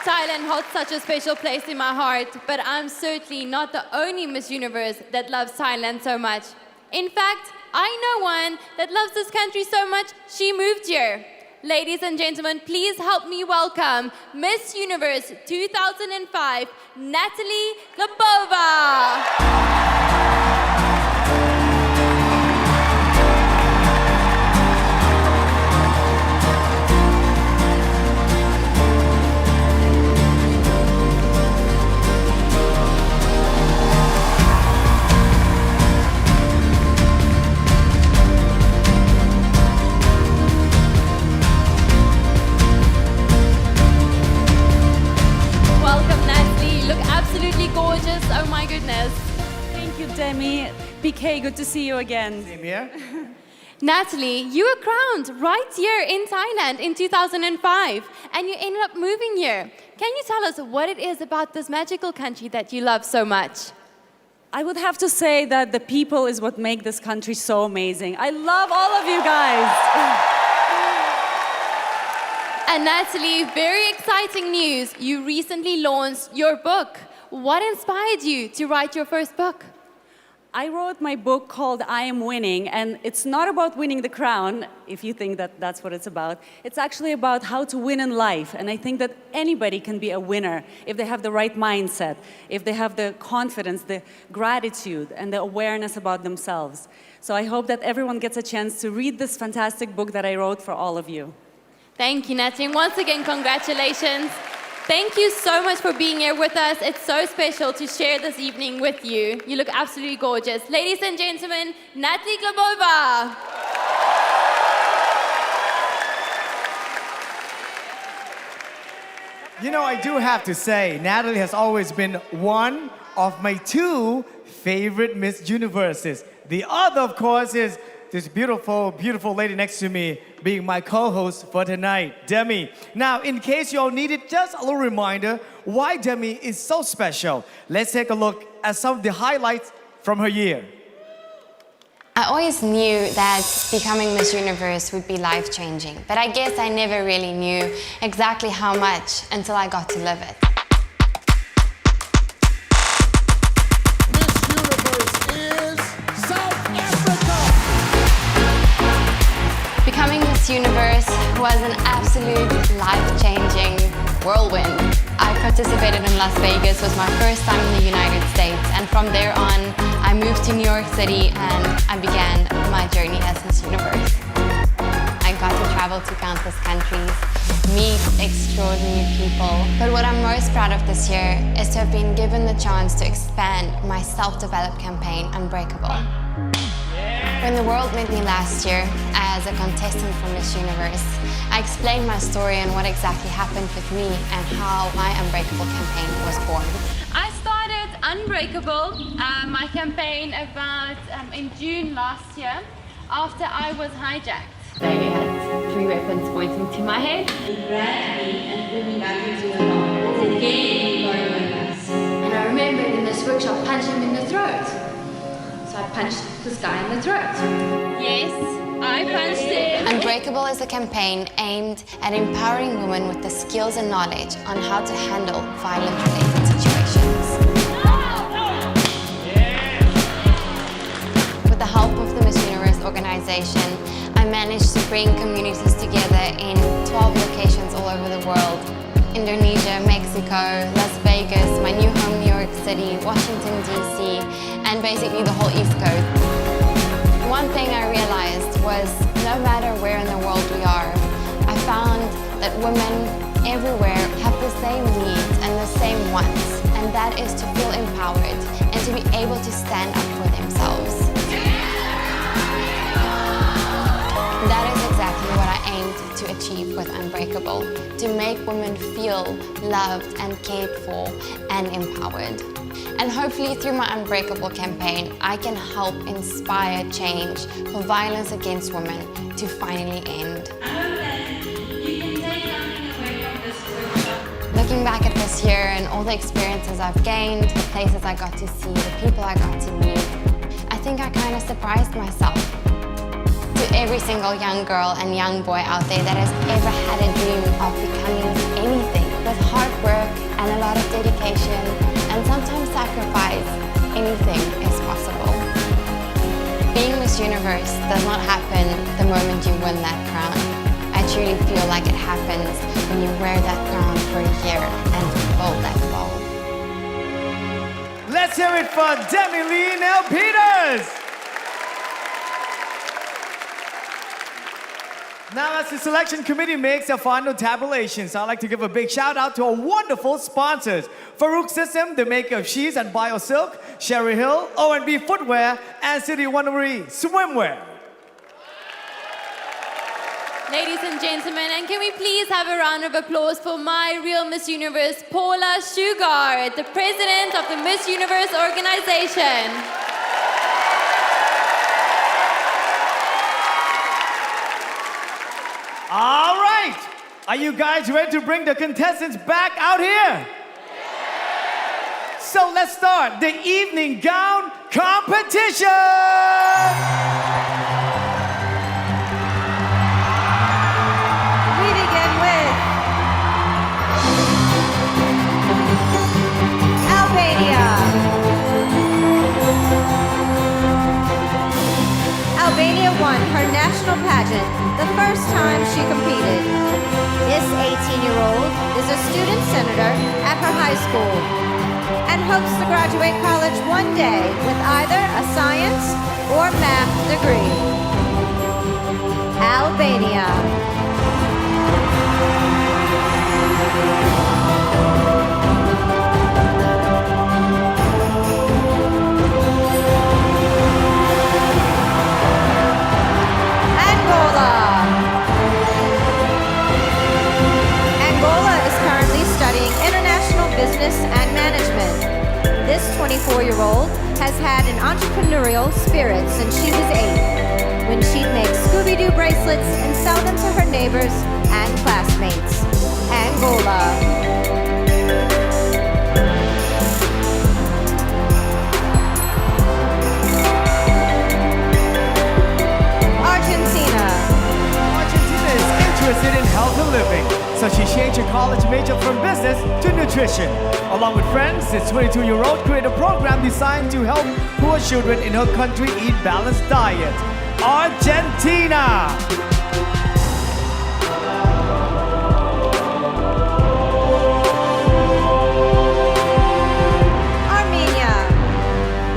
Thailand holds such a special place in my heart, but I'm certainly not the only Miss Universe that loves Thailand so much. In fact, I know one that loves this country so much, she moved here. Ladies and gentlemen, please help me welcome Miss Universe 2005, Natalie Labova. Welcome, Natalie. You look absolutely gorgeous. Oh my goodness. Thank you, Demi. PK, good to see you again. Same here. Natalie, you were crowned right here in Thailand in 2005, and you ended up moving here. Can you tell us what it is about this magical country that you love so much? I would have to say that the people is what make this country so amazing. I love all of you guys. And Natalie, very exciting news. You recently launched your book. What inspired you to write your first book? I wrote my book called I Am Winning, and it's not about winning the crown, if you think that that's what it's about. It's actually about how to win in life, and I think that anybody can be a winner if they have the right mindset, if they have the confidence, the gratitude, and the awareness about themselves. So I hope that everyone gets a chance to read this fantastic book that I wrote for all of you. Thank you, Natalie. And once again, congratulations. Thank you so much for being here with us. It's so special to share this evening with you. You look absolutely gorgeous. Ladies and gentlemen, Natalie Glebova. You know, I do have to say, Natalie has always been one of my two favorite Miss Universes. The other, of course, is this beautiful, beautiful lady next to me being my co-host for tonight, Demi. Now, in case you all needed just a little reminder why Demi is so special, let's take a look at some of the highlights from her year. I always knew that becoming Miss Universe would be life-changing, but I guess I never really knew exactly how much until I got to live it. Becoming Miss Universe was an absolute life-changing whirlwind. I participated in Las Vegas, was my first time in the United States, and from there on, I moved to New York City and I began my journey as Miss Universe. I got to travel to countless countries, meet extraordinary people, but what I'm most proud of this year is to have been given the chance to expand my self-developed campaign, Unbreakable. When the world met me last year as a contestant for Miss Universe, I explained my story and what exactly happened with me and how my Unbreakable campaign was born. I started Unbreakable, my campaign about in June last year, after I was hijacked. They had 3 weapons pointing to my head. He grabbed me and pulled me back into the car. Said, "Get in, you got my ass." And I remember in this workshop punching him in the throat. So I punched this guy in the throat. Yes, I punched him. Unbreakable is a campaign aimed at empowering women with the skills and knowledge on how to handle violent-related situations. With the help of the Miss Universe organization, I managed to bring communities together in 12 locations all over the world. Indonesia, Mexico, Las Vegas, my new home, New York City, Washington, D.C., and basically the whole East Coast. One thing I realized was no matter where in the world we are, I found that women everywhere have the same needs and the same wants, and that is to feel empowered and to be able to stand up for themselves. That is exactly what I aimed to achieve with Unbreakable, to make women feel loved and cared for and empowered. And hopefully through my Unbreakable campaign, I can help inspire change for violence against women to finally end. I hope that you can take something away from this workshop. Looking back at this year and all the experiences I've gained, the places I got to see, the people I got to meet, I think I kind of surprised myself. To every single young girl and young boy out there that has ever had a dream of becoming anything, with hard work and a lot of dedication and sometimes sacrifice, anything is possible. Being Miss Universe does not happen the moment you win that crown. I truly feel like it happens when you wear that crown for a year and fulfill that role. Let's hear it for Demi Lee Nell Peters. Now, as the selection committee makes their final tabulations, I'd like to give a big shout out to our wonderful sponsors: Farouk System, the maker of Sheets and BioSilk, Sherry Hill, O&B Footwear, and City Wondery Swimwear. Ladies and gentlemen, and can we please have a round of applause for my real Miss Universe, Paula Shugart, the president of the Miss Universe organization. All right, are you guys ready to bring the contestants back out here? So let's start the evening gown competition. We begin with she competed. This 18-year-old is a student senator at her high school and hopes to graduate college one day with either a science or math degree. Albania. Business and management. This 24-year-old has had an entrepreneurial spirit since she was 8, when she'd make Scooby-Doo bracelets and sell them to her neighbors and classmates. Angola. Argentina is interested in healthy living, so she changed her college major from business to nutrition. Along with friends, this 22-year-old created a program designed to help poor children in her country eat balanced diet. Argentina.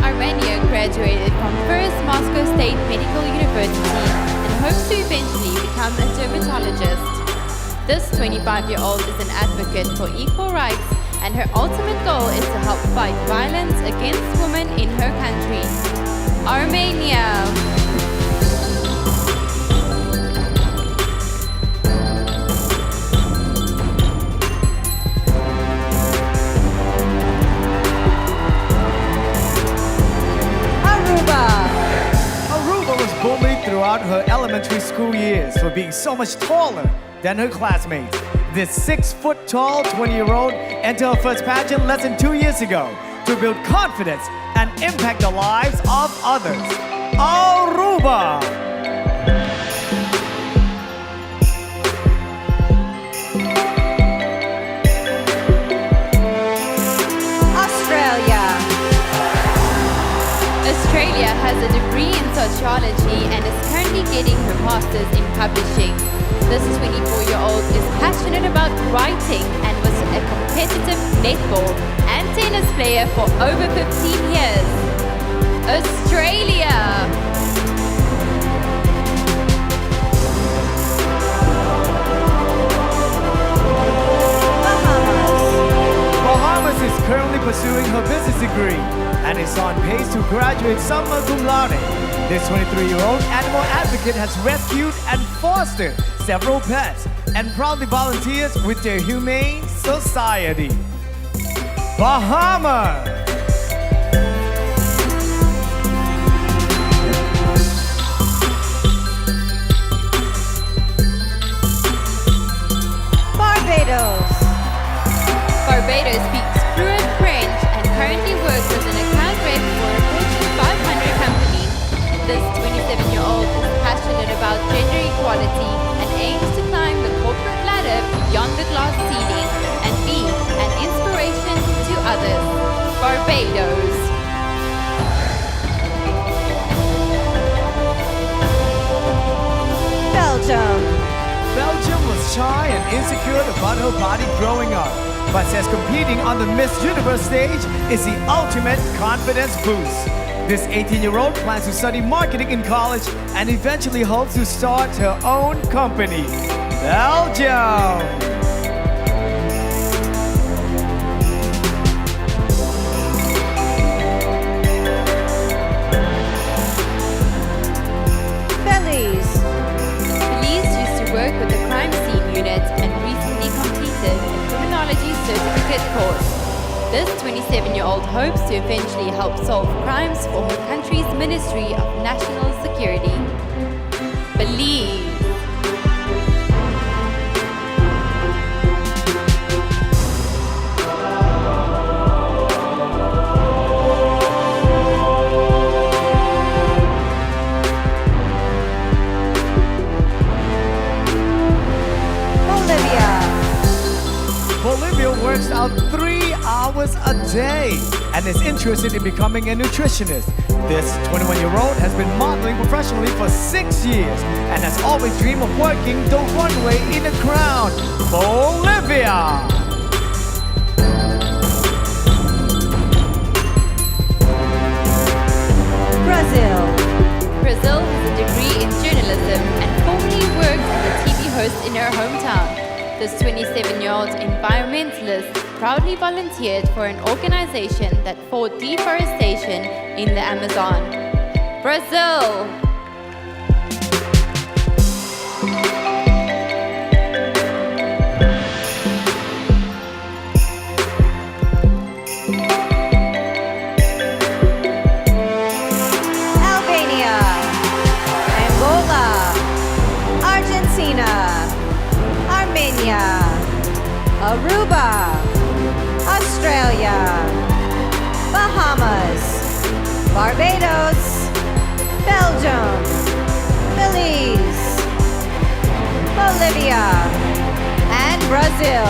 Armenia graduated from First Moscow State Medical University and hopes to eventually become a dermatologist. This 25-year-old is an advocate for equal rights, and her ultimate goal is to help fight violence against women in her country. Armenia. Aruba was bullied throughout her elementary school years for being so much taller than her classmates. This 6-foot-tall 20-year-old entered her first pageant less than 2 years ago to build confidence and impact the lives of others. Aruba. Australia has a degree in sociology and is currently getting her master's in publishing. This 24-year-old is passionate about writing and was a competitive netball and tennis player for over 15 years. Australia. Bahamas is currently pursuing her business degree and is on pace to graduate summa cum laude. This 23-year-old animal advocate has rescued and fostered several pets and proudly volunteers with their humane society. Bahamas. Barbados speaks fluent French and currently works as an account rep for a Fortune 500 company. This 27-year-old is passionate about gender equality and aims to climb the corporate ladder beyond the glass ceiling and be an inspiration to others. Barbados. Belgium was shy and insecure about her body growing up, but says competing on the Miss Universe stage is the ultimate confidence boost. This 18-year-old plans to study marketing in college and eventually hopes to start her own company. Belgium! Belize used to work with the crime scene unit and recently completed a criminology certificate course. This 27-year-old hopes to eventually help solve crimes for her country's Ministry of National Security. Belize. Bolivia works out 3 hours a day and is interested in becoming a nutritionist. This 21-year-old has been modeling professionally for 6 years and has always dreamed of working the runway in a crown. Bolivia! Brazil. Brazil has a degree in journalism and formerly worked as a TV host in her hometown. This 27-year-old environmentalist proudly volunteered for an organization that fought deforestation in the Amazon. Brazil! Albania. Angola. Argentina. Armenia. Aruba. Australia. Bahamas. Barbados. Belgium. Belize. Bolivia. And Brazil.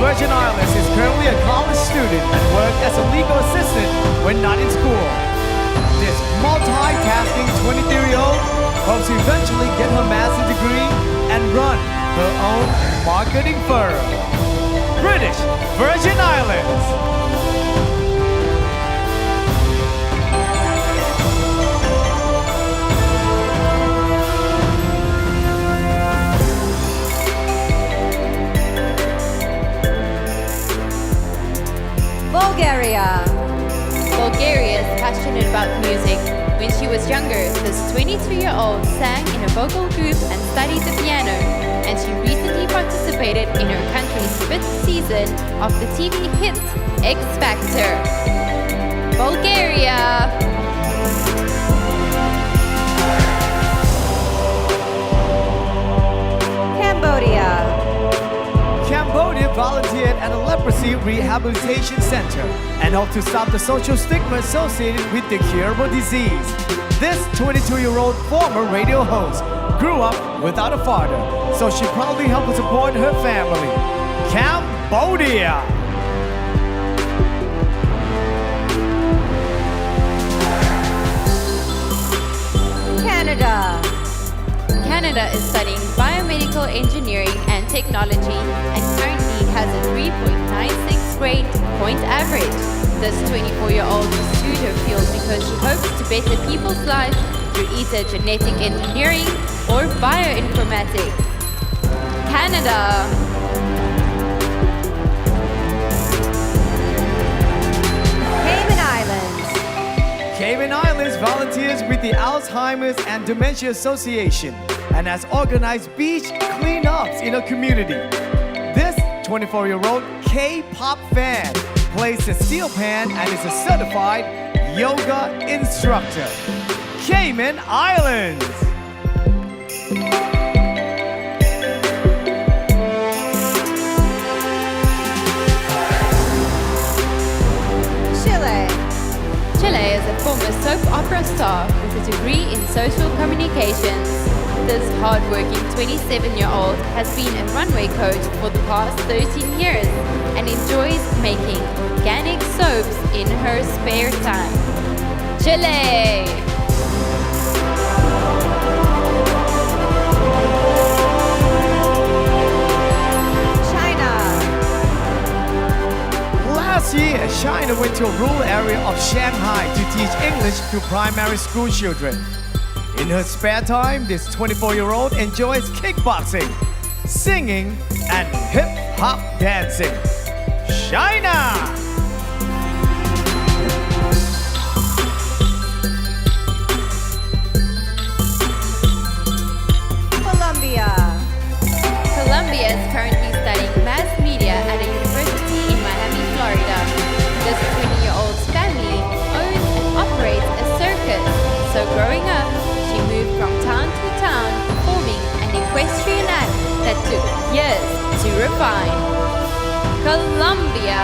Virgin Islands is currently a college student and works as a legal assistant when not in school. This multitasking 23-year-old hopes to eventually get her master's degree and run her own marketing firm. British Virgin Islands. Bulgaria. Bulgaria is passionate about music. When she was younger, this 22-year-old sang in a vocal group and studied the piano, and she recently participated in her country's 5th season of the TV hit X Factor. Bulgaria! Cambodia. Cambodia volunteered at a leprosy rehabilitation center and helped to stop the social stigma associated with the curable disease. This 22-year-old former radio host grew up without a father, so she proudly helped to support her family. Cambodia! Canada. Canada is studying biomedical engineering and technology and currently has a 3.96 grade point average. This 24-year-old pursued her field because she hopes to better people's lives through either genetic engineering or bioinformatics. Canada. Cayman Islands. Cayman Islands volunteers with the Alzheimer's and Dementia Association and has organized beach cleanups in her community. This 24-year-old K-pop fan plays the steel pan and is a certified yoga instructor. Cayman Islands. Chile. Chile is a former soap opera star with a degree in social communications. This hardworking 27-year-old has been a runway coach for the past 13 years and enjoys making organic soaps in her spare time. Chile! China. Last year, China went to a rural area of Shanghai to teach English to primary school children. In her spare time, this 24-year-old enjoys kickboxing, singing, and hip-hop dancing. China! refine. Colombia.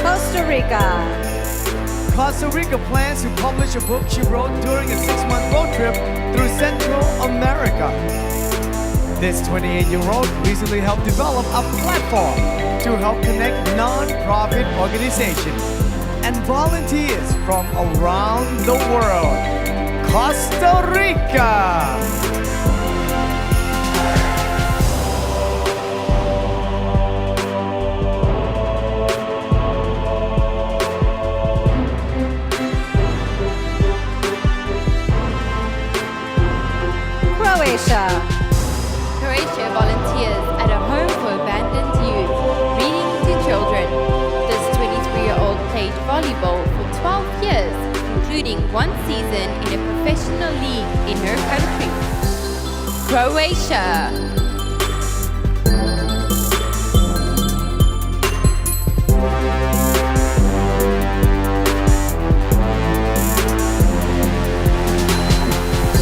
Costa Rica. Costa Rica plans to publish a book she wrote during a 6-month road trip through Central America. This 28-year-old recently helped develop a platform to help connect non-profit organizations and volunteers from around the world. Costa Rica! Croatia. Croatia volunteers at a home for abandoned youth, reading to children. This 23-year-old played volleyball for 12 years, including one season in a professional league in her country. Croatia.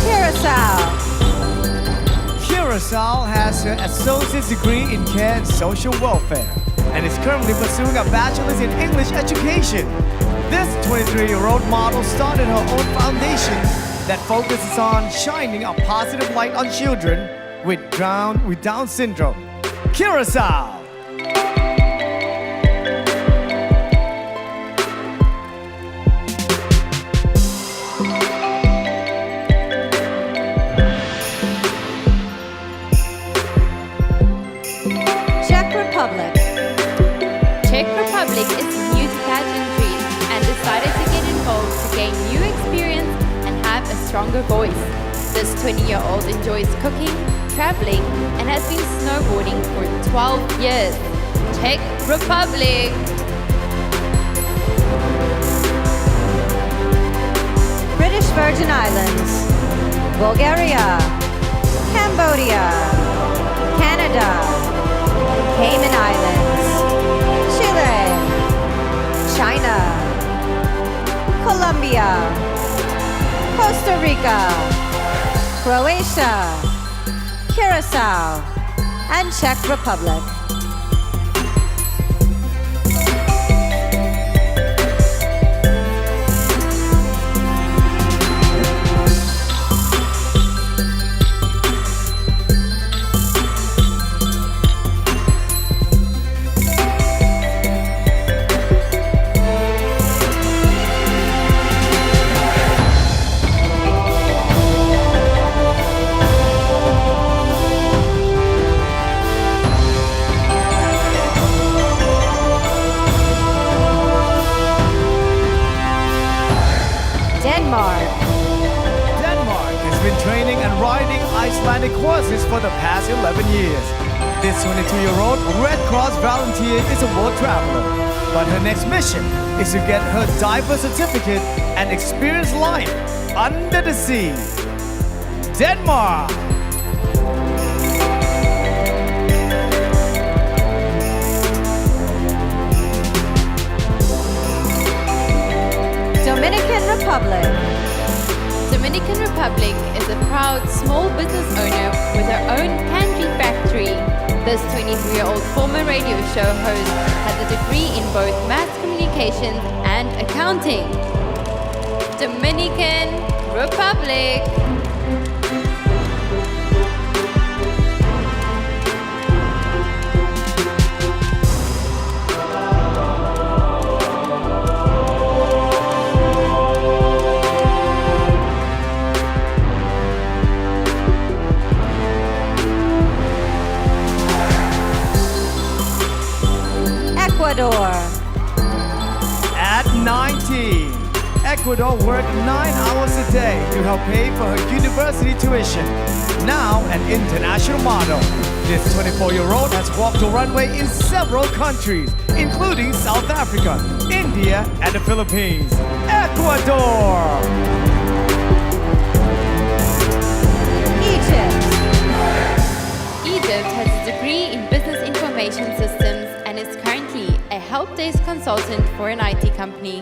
Curacao. Curacao has her associate's degree in care and social welfare and is currently pursuing a bachelor's in English education. This 23-year-old model started her own foundation that focuses on shining a positive light on children with Down syndrome. Curacao! Czech Republic. Czech Republic is new to pageantry and decided to get involved to gain new experience and have a stronger voice. This 20-year-old enjoys cooking, traveling, and has been snowboarding for 12 years. Czech Republic. British Virgin Islands. Bulgaria. Cambodia. Canada. Cayman Islands. Chile. China. Colombia. Costa Rica. Croatia. Curacao. And Czech Republic. Denmark has been training and riding Icelandic horses for the past 11 years. This 22-year-old Red Cross volunteer is a world traveler, but her next mission is to get her diver certificate and experience life under the sea. Denmark! Dominican Republic. Dominican Republic is a proud small business owner with her own candy factory. This 23-year-old former radio show host has a degree in both mass communications and accounting. Dominican Republic. Ecuador. At 19, Ecuador worked 9 hours a day to help pay for her university tuition. Now an international model, this 24-year-old has walked the runway in several countries, including South Africa, India, and the Philippines. Ecuador! Egypt. Egypt has a degree help desk consultant for an IT company.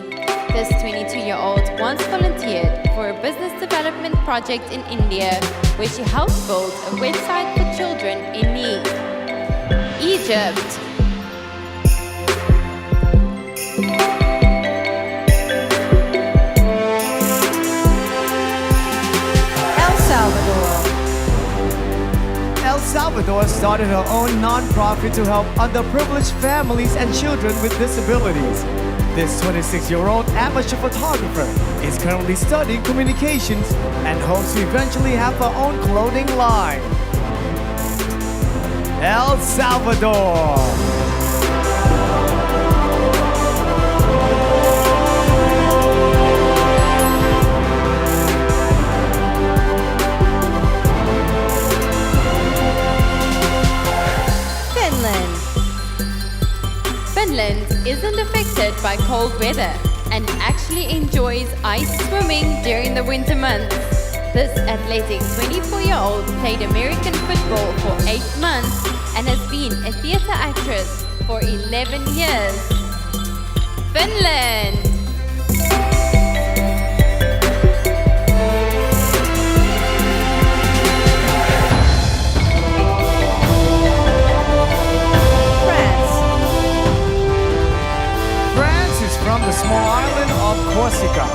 This 22-year-old once volunteered for a business development project in India, where she helped build a website for children in need. Egypt. El Salvador. El Salvador started her own non-profit to help underprivileged families and children with disabilities. This 26-year-old amateur photographer is currently studying communications and hopes to eventually have her own clothing line. El Salvador. Finland isn't affected by cold weather and actually enjoys ice swimming during the winter months. This athletic 24-year-old played American football for 8 months and has been a theater actress for 11 years. Finland! From the small island of Corsica.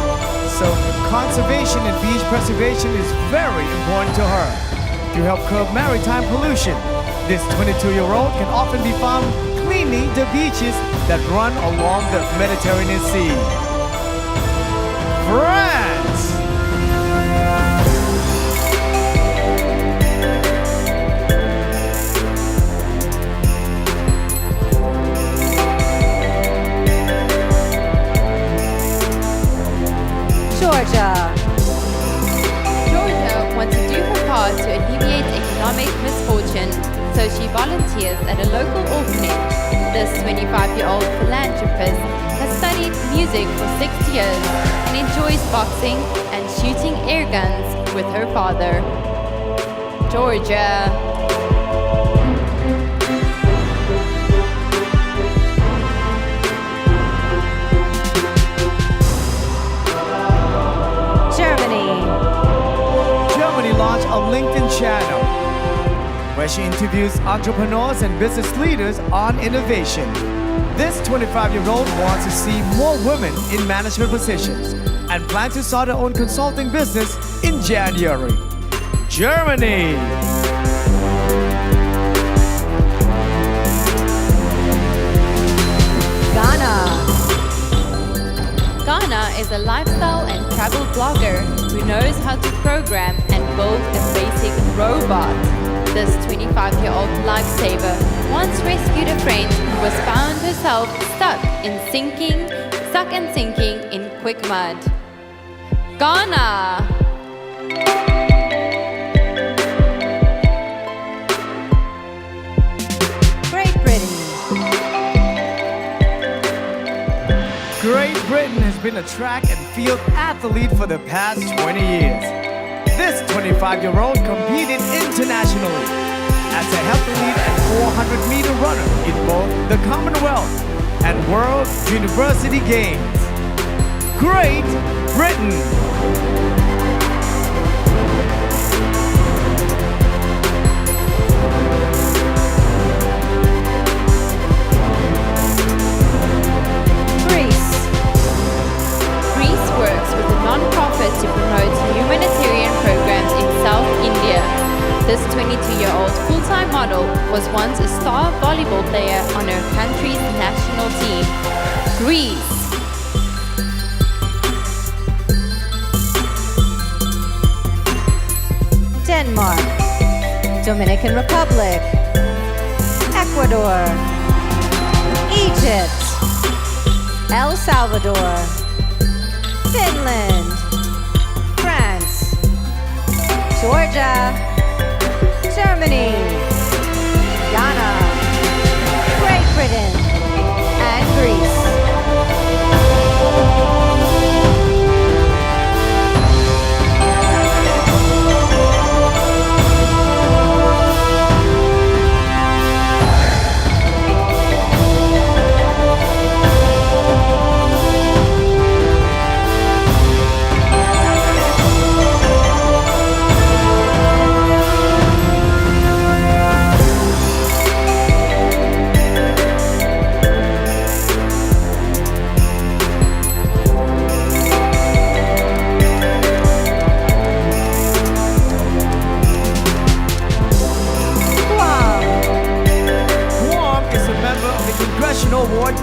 So conservation and beach preservation is very important to her. To help curb maritime pollution, this 22-year-old can often be found cleaning the beaches that run along the Mediterranean Sea. France! Georgia. Georgia wants to do her part to alleviate economic misfortune, so she volunteers at a local orphanage. This 25-year-old philanthropist has studied music for 6 years and enjoys boxing and shooting air guns with her father. Georgia. Germany launched a LinkedIn channel where she interviews entrepreneurs and business leaders on innovation. This 25-year-old wants to see more women in management positions and plans to start her own consulting business in January. Germany! Ghana. Ghana is a lifestyle and travel blogger who knows how to program and build a basic robot. This 25-year-old lifesaver once rescued a friend who was found herself stuck and sinking in quick mud. Ghana! Great Britain. Great Britain has been a track and field athlete for the past 20 years. This 25-year-old competed internationally as a heptathlete and 400-meter runner in both the Commonwealth and World University Games. Great Britain! Greece works with a non-profit to promote humanitarian programs in South India. This 22-year-old full-time model was once a star volleyball player on her country's national team. Greece. Denmark. Dominican Republic. Ecuador. Egypt. El Salvador. Finland. France. Georgia. Germany. Ghana. Great Britain. And Greece.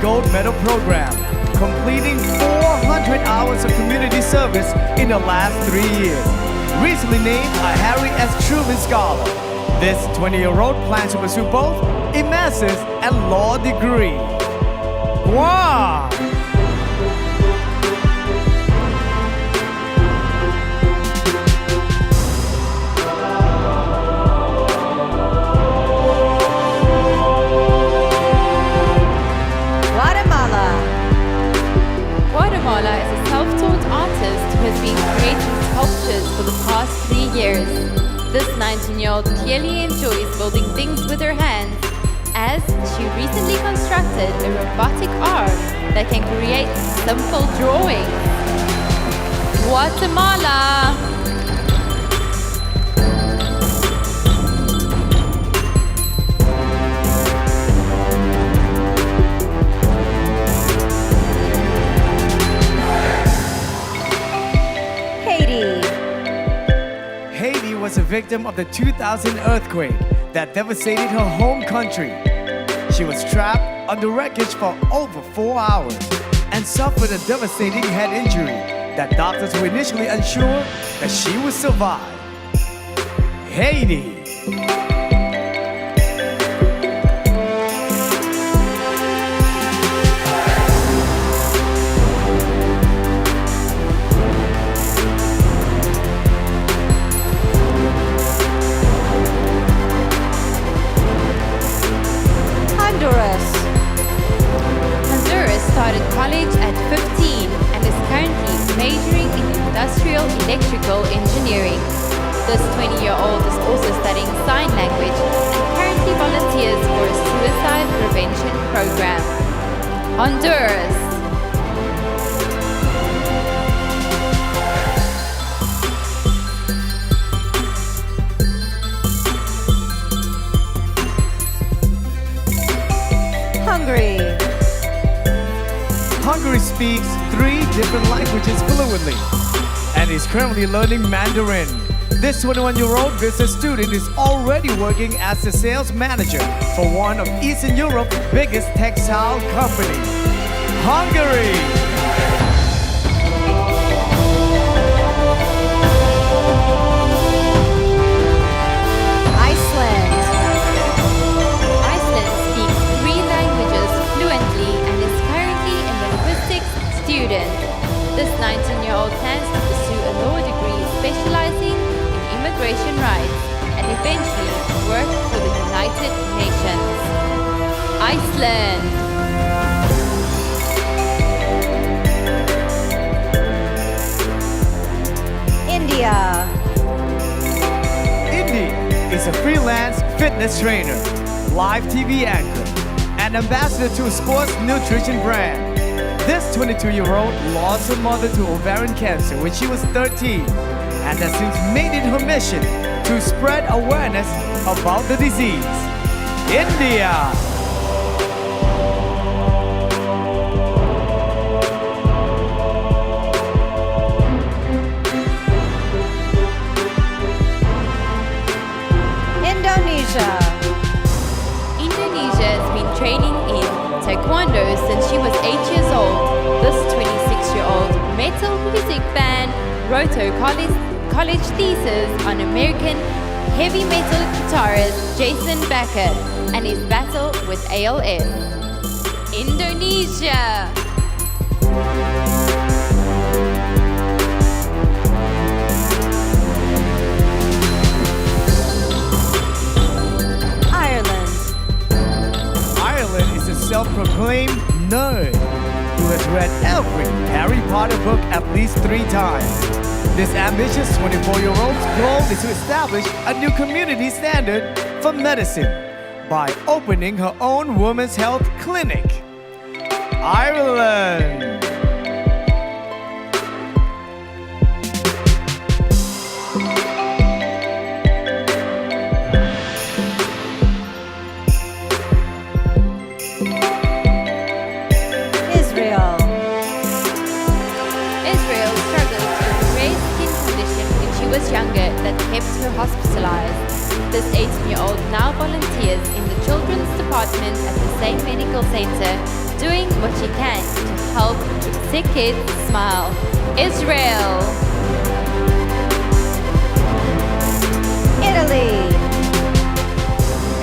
Gold Medal program, completing 400 hours of community service in the last 3 years. Recently named a Harry S. Truman Scholar, this 20-year-old plans to pursue both a master's and law degree. Wow! Guatemala is a self-taught artist who has been creating sculptures for the past 3 years. This 19-year-old clearly enjoys building things with her hands, as she recently constructed a robotic arm that can create simple drawings. Guatemala! Haiti was a victim of the 2000 earthquake that devastated her home country. She was trapped under wreckage for over 4 hours and suffered a devastating head injury that doctors were initially unsure that she would survive. Haiti. Honduras started college at 15 and is currently majoring in industrial electrical engineering. This 20-year-old is also studying sign language and currently volunteers for a suicide prevention program. Honduras. Hungary speaks 3 different languages fluently and is currently learning Mandarin. This 21-year-old business student is already working as a sales manager for one of Eastern Europe's biggest textile companies. Hungary! This 19-year-old plans to pursue a law degree specializing in immigration rights and eventually work for the United Nations. Iceland. India. Indy is a freelance fitness trainer, live TV anchor, and ambassador to a sports nutrition brand. This 22-year-old lost her mother to ovarian cancer when she was 13 and has since made it her mission to spread awareness about the disease. India. Indonesia. Indonesia has been training in Taekwondo since she was 8 years old. This 26-year-old metal music fan wrote her college thesis on American heavy metal guitarist Jason Becker and his battle with ALS. Indonesia. Ireland is a self-proclaimed nerd who has read every Harry Potter book at least 3 times. This ambitious 24-year-old's goal is to establish a new community standard for medicine by opening her own women's health clinic. Ireland. Younger that kept her hospitalized. This 18-year-old now volunteers in the children's department at the same medical center doing what she can to help sick kids smile. Israel. Italy.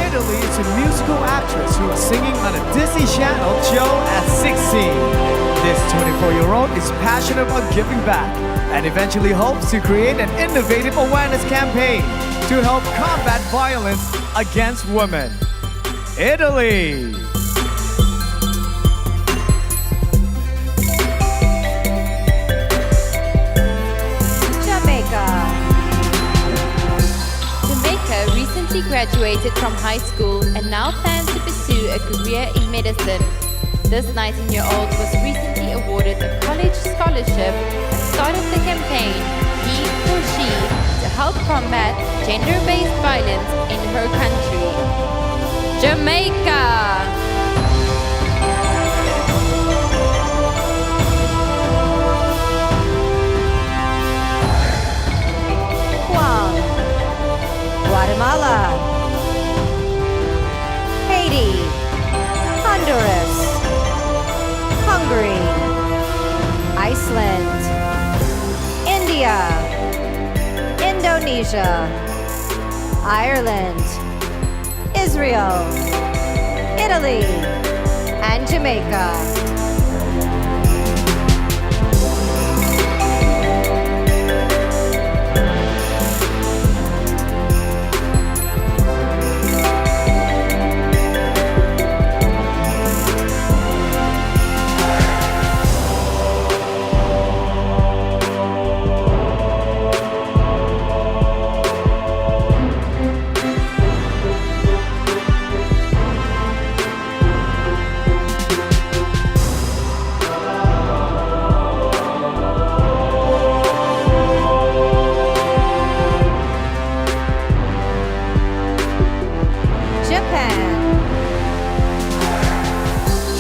Italy is a musical actress who was singing on a Disney Channel show at 16. This 24-year-old is passionate about giving back and eventually hopes to create an innovative awareness campaign to help combat violence against women. Italy. Jamaica. Jamaica recently graduated from high school and now plans to pursue a career in medicine. This 19-year-old was recently awarded a college scholarship and started the campaign He for She to help combat gender-based violence in her country. Jamaica. Guam. Guatemala. Haiti. Honduras. Hungary. Iceland. India. Indonesia. Ireland. Israel. Italy. And Jamaica.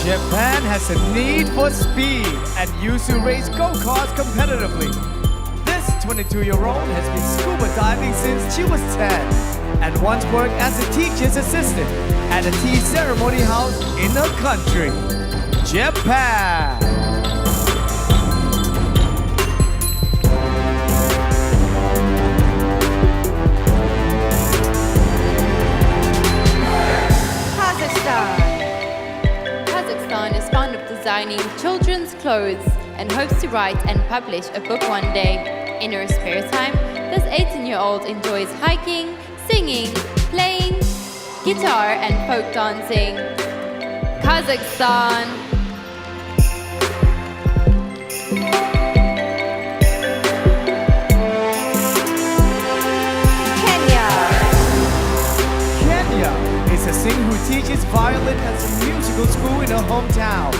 Japan has a need for speed and used to race go-karts competitively. This 22-year-old has been scuba diving since she was 10 and once worked as a teacher's assistant at a tea ceremony house in her country, Japan. Kazakhstan is fond of designing children's clothes and hopes to write and publish a book one day. In her spare time, this 18-year-old enjoys hiking, singing, playing guitar and folk dancing. Kazakhstan. Kenya is a singer who teaches violin at a musical school in her hometown.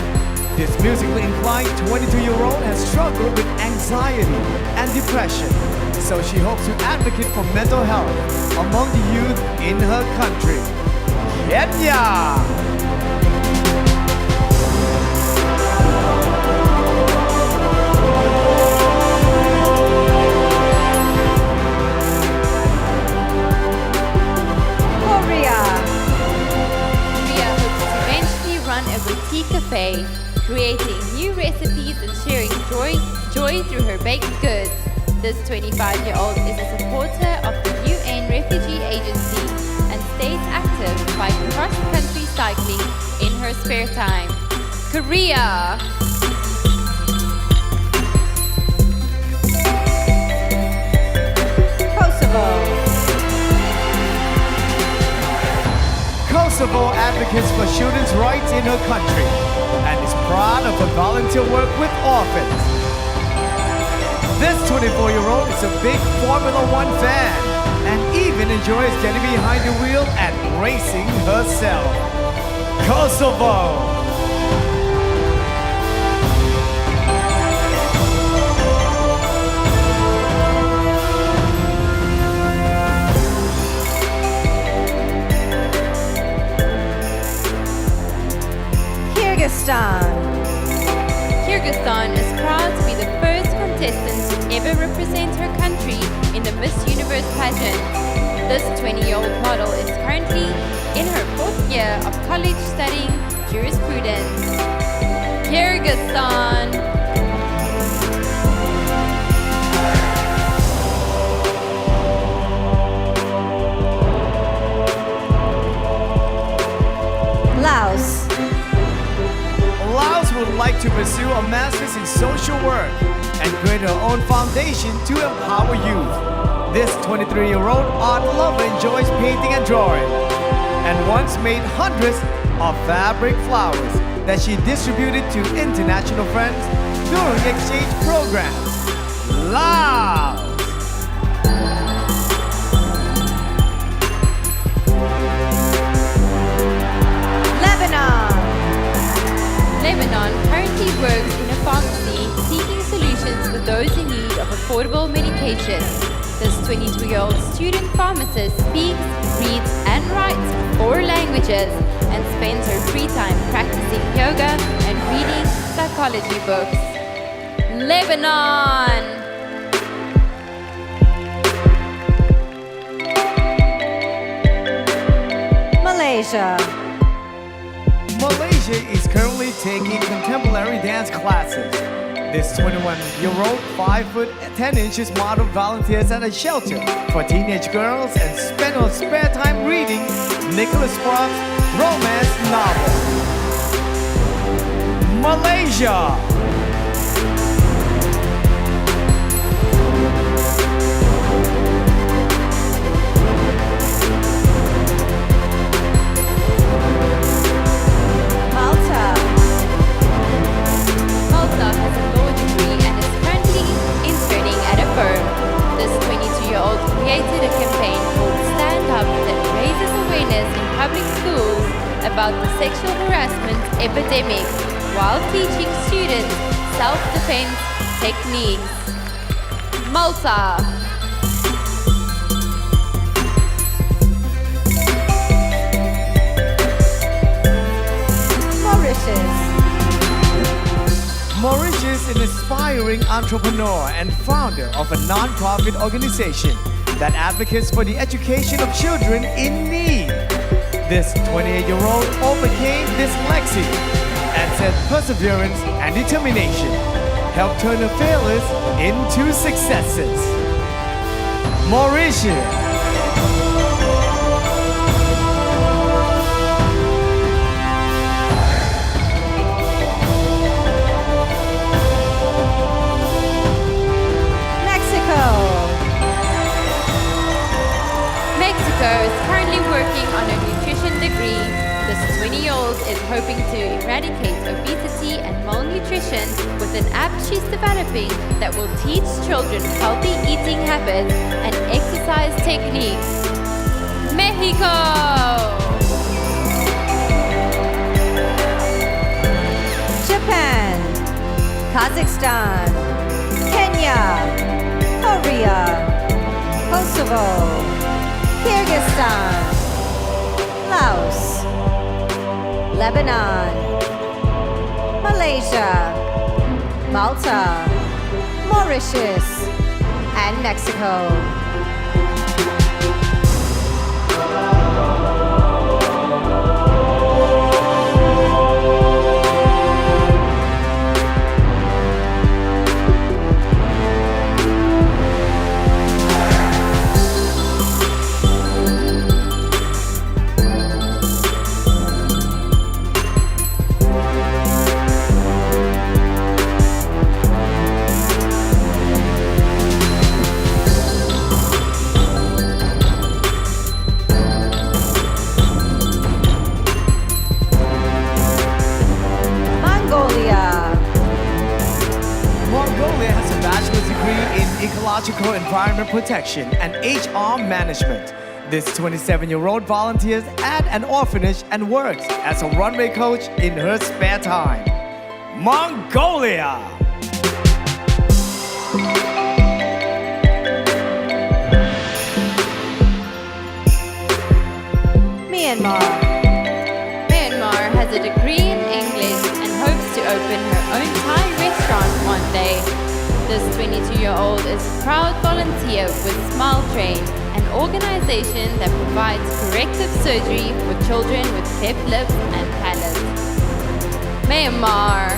This musically inclined 22-year-old has struggled with anxiety and depression, so she hopes to advocate for mental health among the youth in her country, Kenya. Korea. Korea hopes to eventually run a boutique cafe, creating new recipes and sharing joy through her baked goods. This 25-year-old is a supporter of the UN Refugee Agency and stays active by cross-country cycling in her spare time. Korea. Kosovo advocates for children's rights in her country and is proud of her volunteer work with orphans. This 24-year-old is a big Formula One fan and even enjoys getting behind the wheel and racing herself. Kosovo. Kyrgyzstan is proud to be the first contestant to ever represent her country in the Miss Universe pageant. This 20-year-old model is currently in her 4th year of college studying jurisprudence. Kyrgyzstan. Laos. Laos would like to pursue a master's in social work and create her own foundation to empower youth. This 23-year-old art lover enjoys painting and drawing and once made hundreds of fabric flowers that she distributed to international friends during exchange programs. Laos! Lebanon. Lebanon currently works in a pharmacy seeking solutions for those in need of affordable medication. This 23-year-old student pharmacist speaks, reads, and writes 4 languages and spends her free time practicing yoga and reading psychology books. Lebanon! Malaysia. Malaysia is currently taking contemporary dance classes. This 21-year-old 5 foot 10 inches model volunteers at a shelter for teenage girls and spends her spare time reading Nicholas Sparks' romance novel. Malaysia. Malta. Malta has a law degree and is currently interning at a firm. This 22-year-old created a campaign called Stand Up that raises awareness in public schools about the sexual harassment epidemic while teaching students self-defense techniques. Malta. Mauritius. Mauritius is an aspiring entrepreneur and founder of a non-profit organization that advocates for the education of children in need. This 28-year-old overcame dyslexia and said perseverance and determination helped turn her failures into successes. Mauritius. Mexico is currently working on a nutrition degree. This 20-year-old is hoping to eradicate obesity and malnutrition with an app she's developing that will teach children healthy eating habits and exercise techniques. Mexico! Japan. Kazakhstan. Kenya. Korea. Kosovo. Kyrgyzstan, Laos, Lebanon, Malaysia, Malta, Mauritius, and Mexico. Ecological Environment Protection and HR Management. This 27-year-old volunteers at an orphanage and works as a runway coach in her spare time. Mongolia. Myanmar. Myanmar has a degree in English and hopes to open her own Thai restaurant one day. This 22-year-old is a proud volunteer with Smile Train, an organization that provides corrective surgery for children with cleft lips and palates. Myanmar.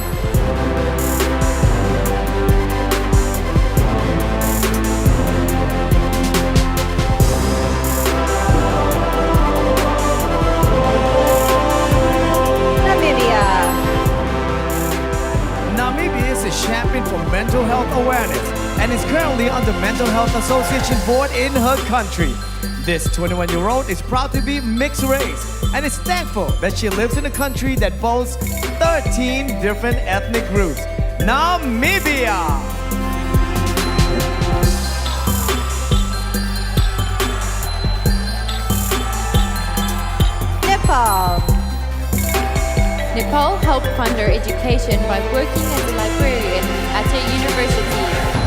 Namibia. Namibia is a champion for mental health awareness and is currently on the Mental Health Association board in her country. This 21-year-old is proud to be mixed race and is thankful that she lives in a country that boasts 13 different ethnic groups. Namibia! Nepal. Nepal helped fund her education by working as a librarian at her university.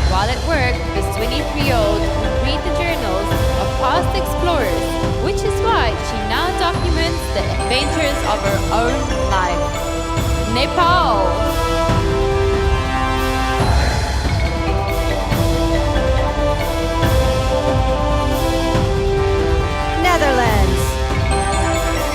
While at work, this 23-year-old would read the journals of past explorers, which is why she now documents the adventures of her own life. Nepal. Netherlands.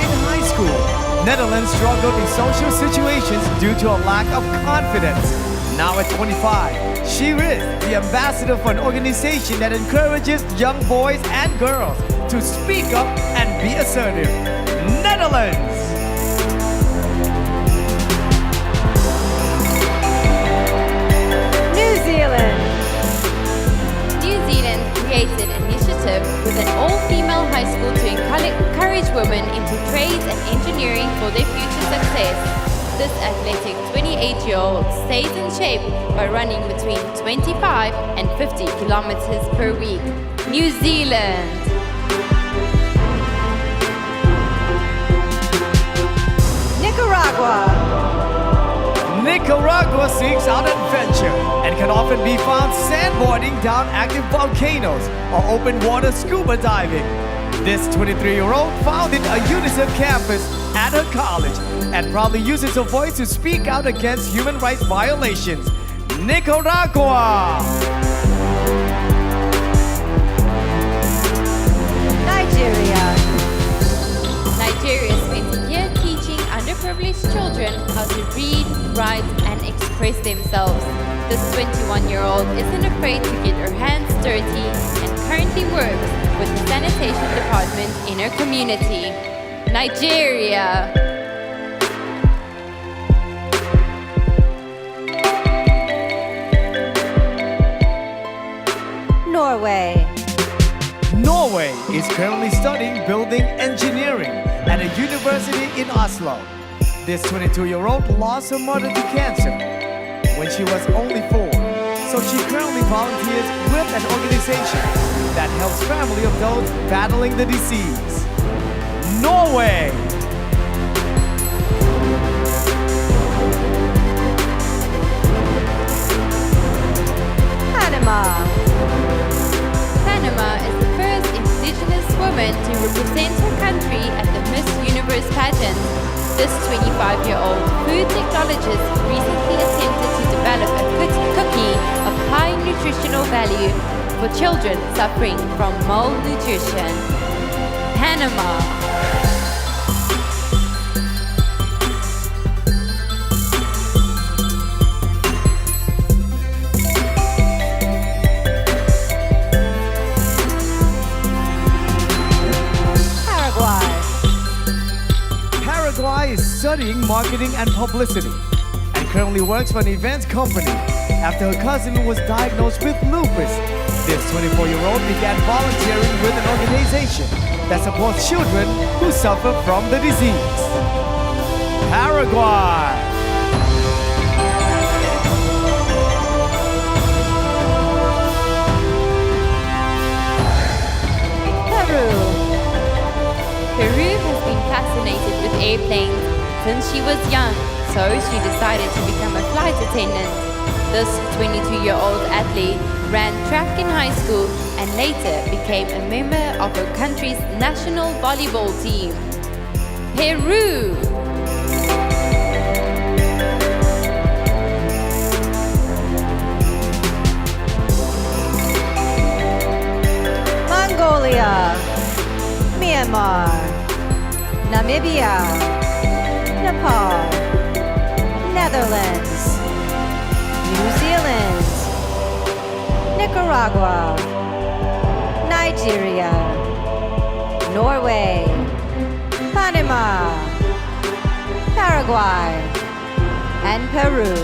In high school, Netherlands struggled in social situations due to a lack of confidence. Now at 25, she is the ambassador for an organization that encourages young boys and girls to speak up and be assertive. Netherlands! New Zealand. New Zealand created an initiative with an all-female high school to encourage women into trades and engineering for their future success. This athletic 28-year-old stays in shape by running between 25 and 50 kilometers per week. New Zealand. Nicaragua. Nicaragua seeks out adventure and can often be found sandboarding down active volcanoes or open water scuba diving. This 23-year-old founded a UNICEF campus at her college and proudly uses her voice to speak out against human rights violations. Nicaragua! Nigeria. Nigeria spent a year teaching underprivileged children how to read, write, and express themselves. This 21-year-old isn't afraid to get her hands dirty and currently works with the sanitation department in her community. Nigeria. Norway. Norway is currently studying building engineering at a university in Oslo. This 22-year-old lost her mother to cancer when she was only 4. So she currently volunteers with an organization that helps family of those battling the disease. Norway! Panama. Panama is the first indigenous woman to represent her country at the Miss Universe pageant. This 25-year-old food technologist recently attempted to develop a cookie of high nutritional value for children suffering from malnutrition. Panama. Paraguay is studying marketing and publicity and currently works for an events company after her cousin was diagnosed with lupus. This 24-year-old began volunteering with an organization that supports children who suffer from the disease. Paraguay. Peru has been fascinated with airplanes since she was young, so she decided to become a flight attendant. This 22-year-old athlete ran track in high school and later became a member of her country's national volleyball team. Peru! Mongolia. Myanmar. Namibia. Nepal. Netherlands. New Zealand, Nicaragua, Nigeria, Norway, Panama, Paraguay, and Peru.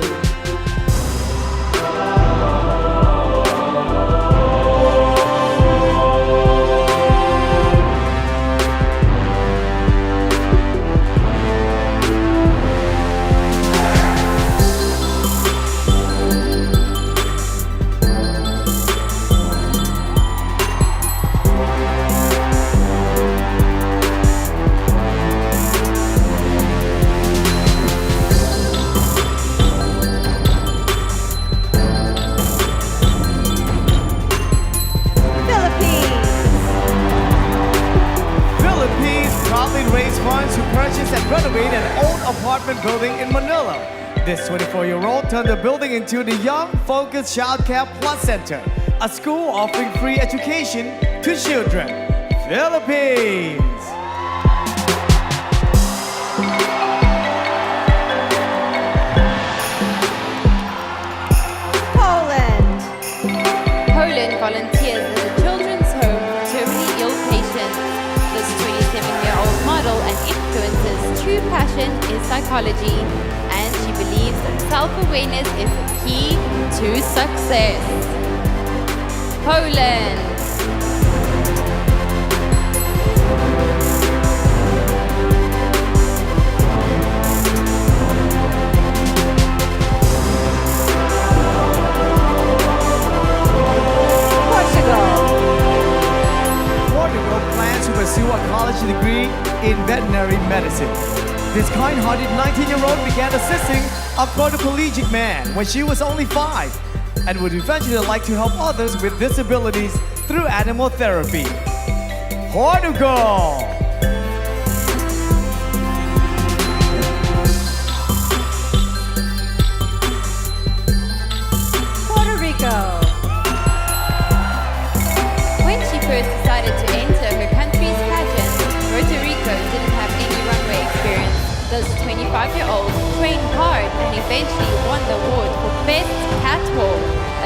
Funds to purchase and renovate an old apartment building in Manila. This 24-year-old turned the building into the Young Focus Child Care Plus Center, a school offering free education to children. Philippines. Poland. Poland volunteers as a children's home for terminally ill patients. This 27-year-old model and influencer's true passion is psychology, and she believes that self-awareness is the key to success. Poland. Pursue a college degree in veterinary medicine. This kind-hearted 19-year-old began assisting a quadriplegic man when she was only 5 and would eventually like to help others with disabilities through animal therapy. Portugal! Puerto Rico. When she first decided to enter her country's pageant, Puerto Rico didn't have any runway experience. This 25-year-old trained hard and eventually won the award for Best Catwalk,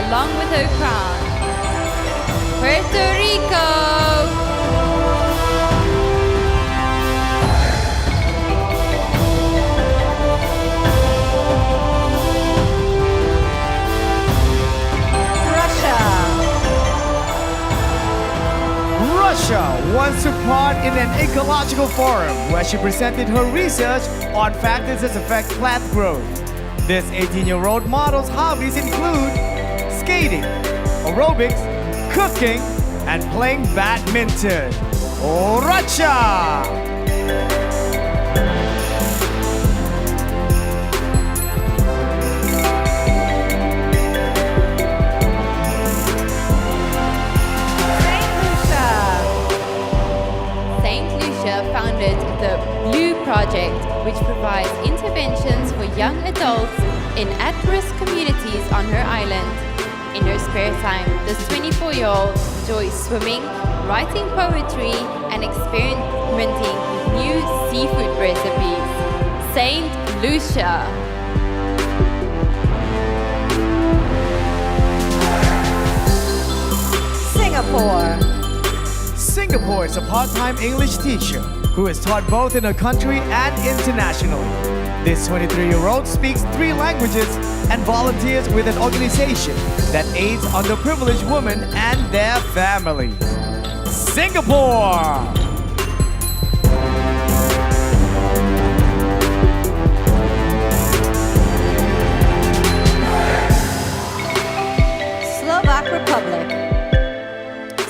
along with her crown. Puerto Rico! Russia once took part in an ecological forum where she presented her research on factors that affect plant growth. This 18-year-old model's hobbies include skating, aerobics, cooking, and playing badminton. Russia! Founded the Blue Project, which provides interventions for young adults in at-risk communities on her island. In her spare time, this 24-year-old enjoys swimming, writing poetry, and experimenting with new seafood recipes. Saint Lucia. Singapore. Singapore is a part-time English teacher who is taught both in her country and internationally. This 23-year-old speaks 3 languages and volunteers with an organization that aids underprivileged women and their families. Singapore! Slovak Republic.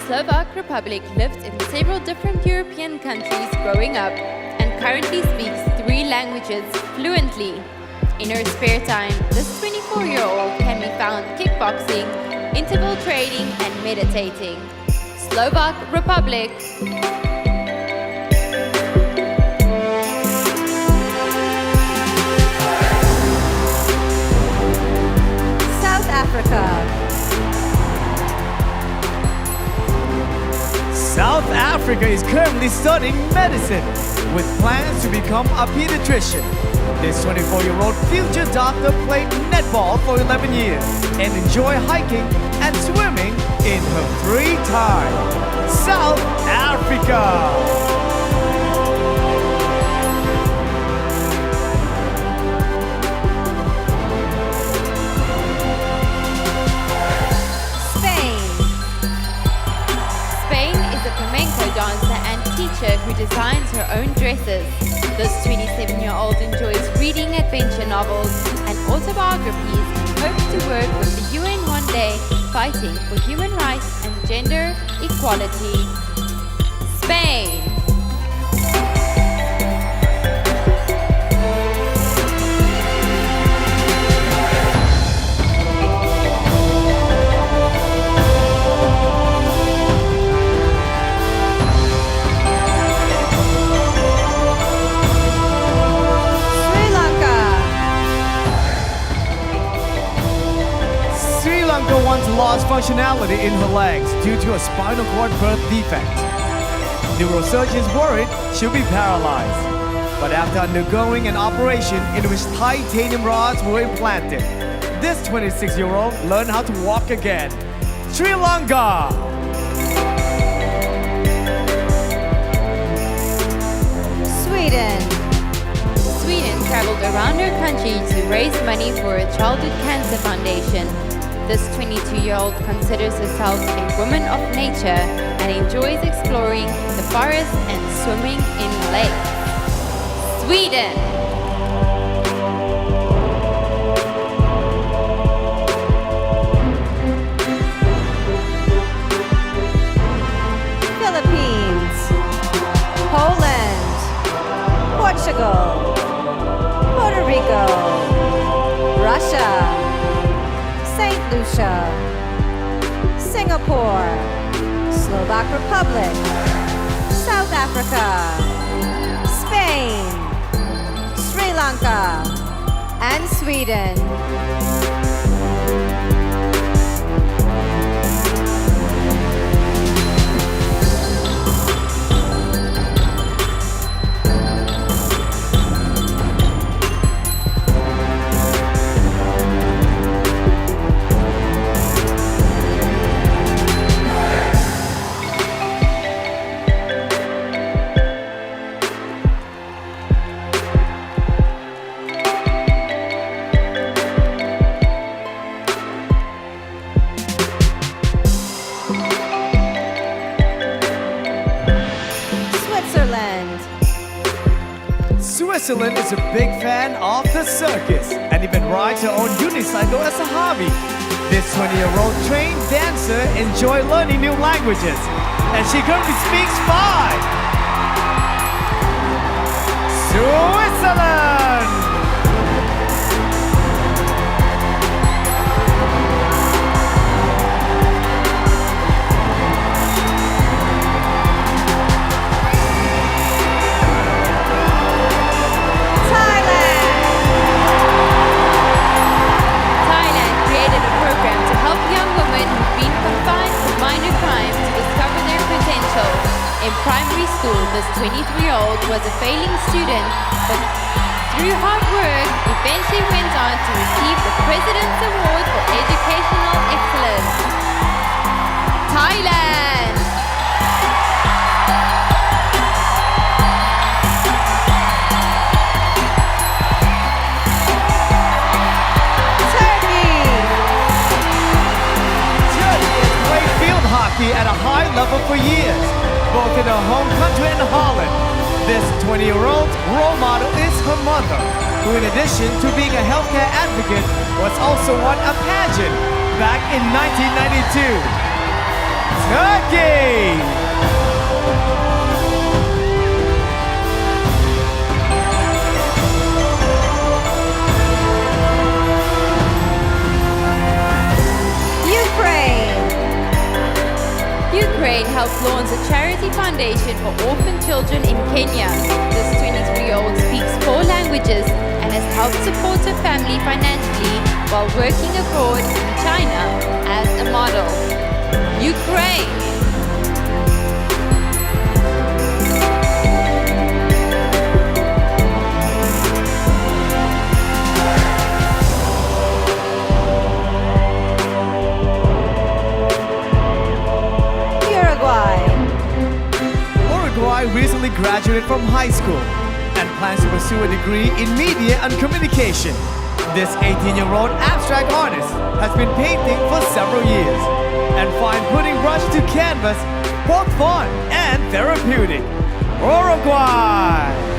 Slovak Republic lived in several different European countries growing up and currently speaks 3 languages fluently. In her spare time, this 24-year-old can be found kickboxing, interval training, and meditating. Slovak Republic. South Africa. South Africa is currently studying medicine with plans to become a pediatrician. This 24-year-old future doctor played netball for 11 years and enjoyed hiking and swimming in her free time. South Africa. Dancer and teacher who designs her own dresses. This 27-year-old enjoys reading adventure novels and autobiographies and hopes to work with the UN one day, fighting for human rights and gender equality. Spain. Once lost functionality in her legs due to a spinal cord birth defect. Neurosurgeons worried she'll be paralyzed. But after undergoing an operation in which titanium rods were implanted, this 26-year-old learned how to walk again. Sri Lanka. Sweden. Sweden traveled around her country to raise money for a childhood cancer foundation. This 22-year-old considers herself a woman of nature and enjoys exploring the forest and swimming in lakes. Sweden. Philippines. Poland. Portugal. Puerto Rico. Russia. St. Lucia, Singapore, Slovak Republic, South Africa, Spain, Sri Lanka, and Sweden. Switzerland is a big fan of the circus and even rides her own unicycle as a hobby. This 20-year-old trained dancer enjoys learning new languages, and she currently speaks 5. Switzerland! In primary school, this 23-year-old was a failing student, but through hard work, eventually went on to receive the President's Award for Educational Excellence. Thailand! At a high level for years, both in her home country and Holland. This 20-year-old role model is her mother, who in addition to being a healthcare advocate, was also won a pageant back in 1992. Turkey! Ukraine helped launch a charity foundation for orphan children in Kenya. This 23-year-old speaks 4 languages and has helped support her family financially while working abroad in China as a model. Ukraine. recently graduated from high school and plans to pursue a degree in media and communication. This 18-year-old abstract artist has been painting for several years and finds putting brush to canvas both fun and therapeutic. Uruguay!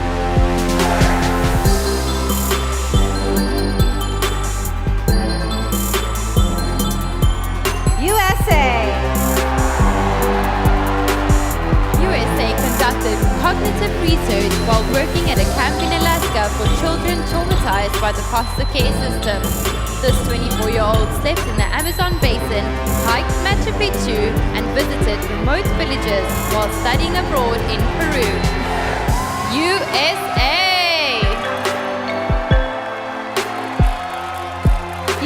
USA conducted cognitive research while working at a camp in Alaska for children traumatized by the foster care system. This 24-year-old slept in the Amazon basin, hiked Machu Picchu, and visited remote villages while studying abroad in Peru. USA!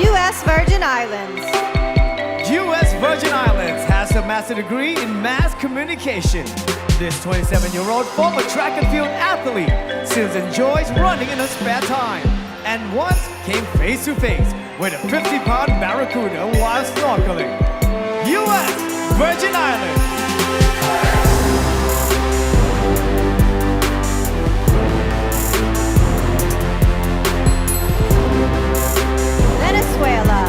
U.S. Virgin Islands. U.S. Virgin Islands has a master's degree in mass communication. This 27-year-old former track and field athlete still enjoys running in her spare time and once came face to face with a 50-pound barracuda while snorkeling. U.S. Virgin Islands. Venezuela.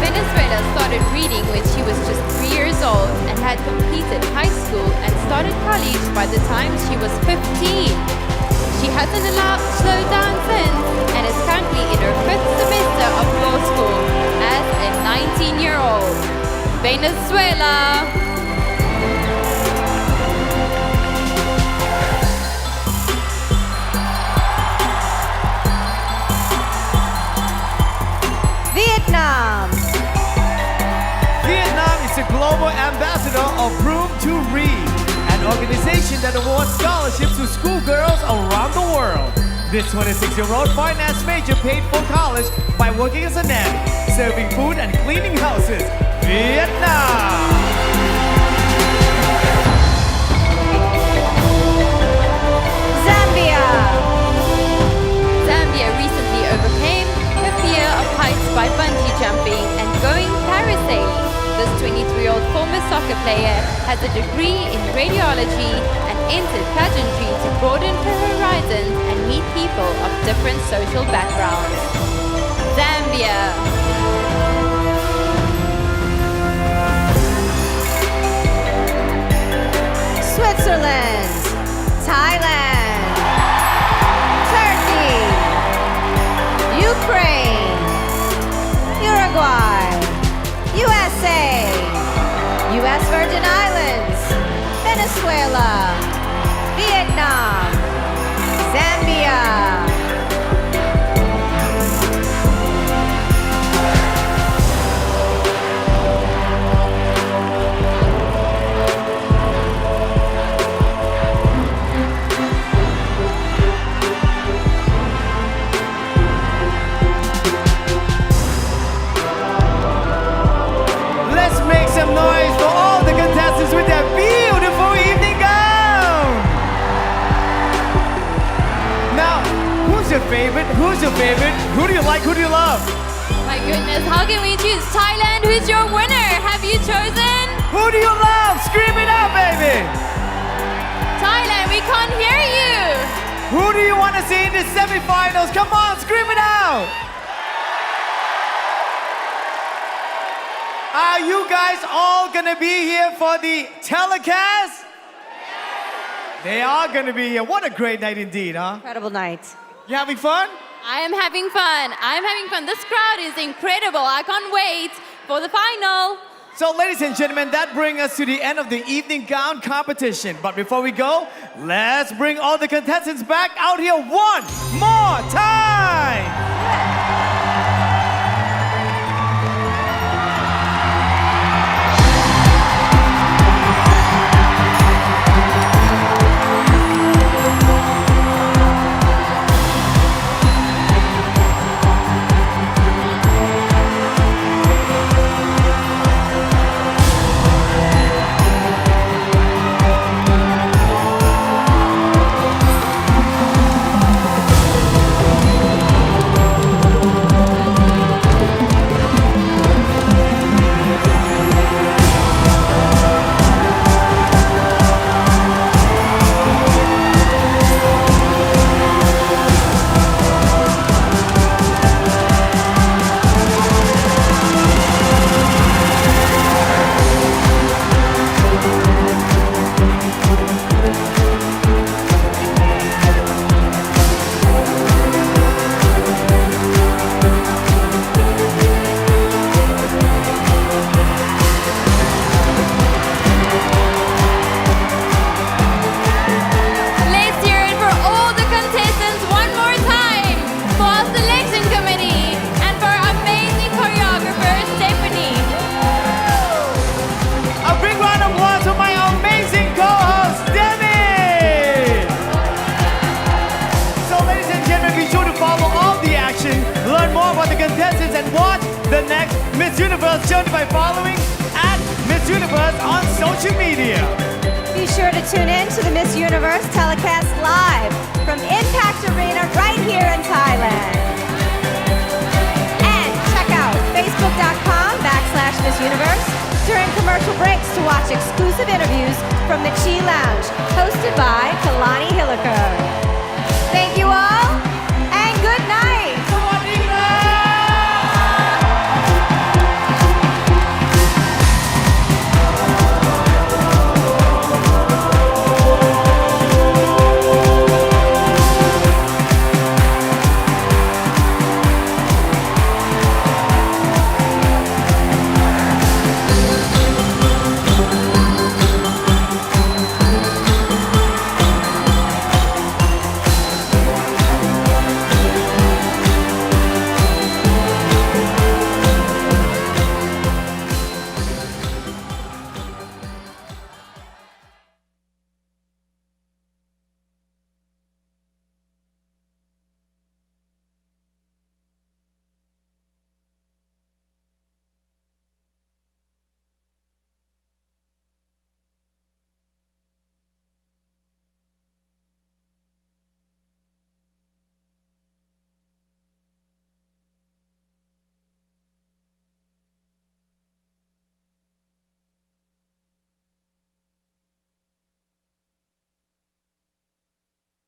Venezuela started reading when she was just 3 years old and had completed high school and started college by the time she was 15. She hasn't slowed down since and is currently in her 5th semester of law school as a 19-year-old. Venezuela! Vietnam. Vietnam is the global ambassador of Room to Read, an organization that awards scholarships to schoolgirls around the world. This 26-year-old finance major paid for college by working as a nanny, serving food and cleaning houses. Vietnam! Zambia. Zambia recently overcame her fear of heights by bungee jumping and going parasailing. This 23-year-old former soccer player has a degree in radiology and entered pageantry to broaden her horizons and meet people of different social backgrounds. Zambia. Switzerland. Thailand. Turkey. Ukraine. Uruguay. USA. U.S. Virgin Islands. Venezuela. Vietnam. Zambia. Let's make some noise for all the contestants with their beautiful evening gown! Now, who's your favorite? Who's your favorite? Who do you like? Who do you love? My goodness, how can we choose? Thailand, who's your winner? Have you chosen? Who do you love? Scream it out, baby! Thailand, we can't hear you. Who do you want to see in the semifinals? Come on, scream it out! Are you guys all gonna be here for the telecast? They are gonna be here. What a great night indeed, huh? Incredible night. You having fun? I am having fun. I'm having fun. This crowd is incredible. I can't wait for the final. So, ladies and gentlemen, that brings us to the end of the evening gown competition. But before we go, let's bring all the contestants back out here one more time. Miss Universe journey by following @Miss Universe on social media. Be sure to tune in to the Miss Universe telecast live from Impact Arena right here in Thailand. And check out facebook.com/Miss Universe during commercial breaks to watch exclusive interviews from the Chi Lounge, hosted by Kalani Hilliker.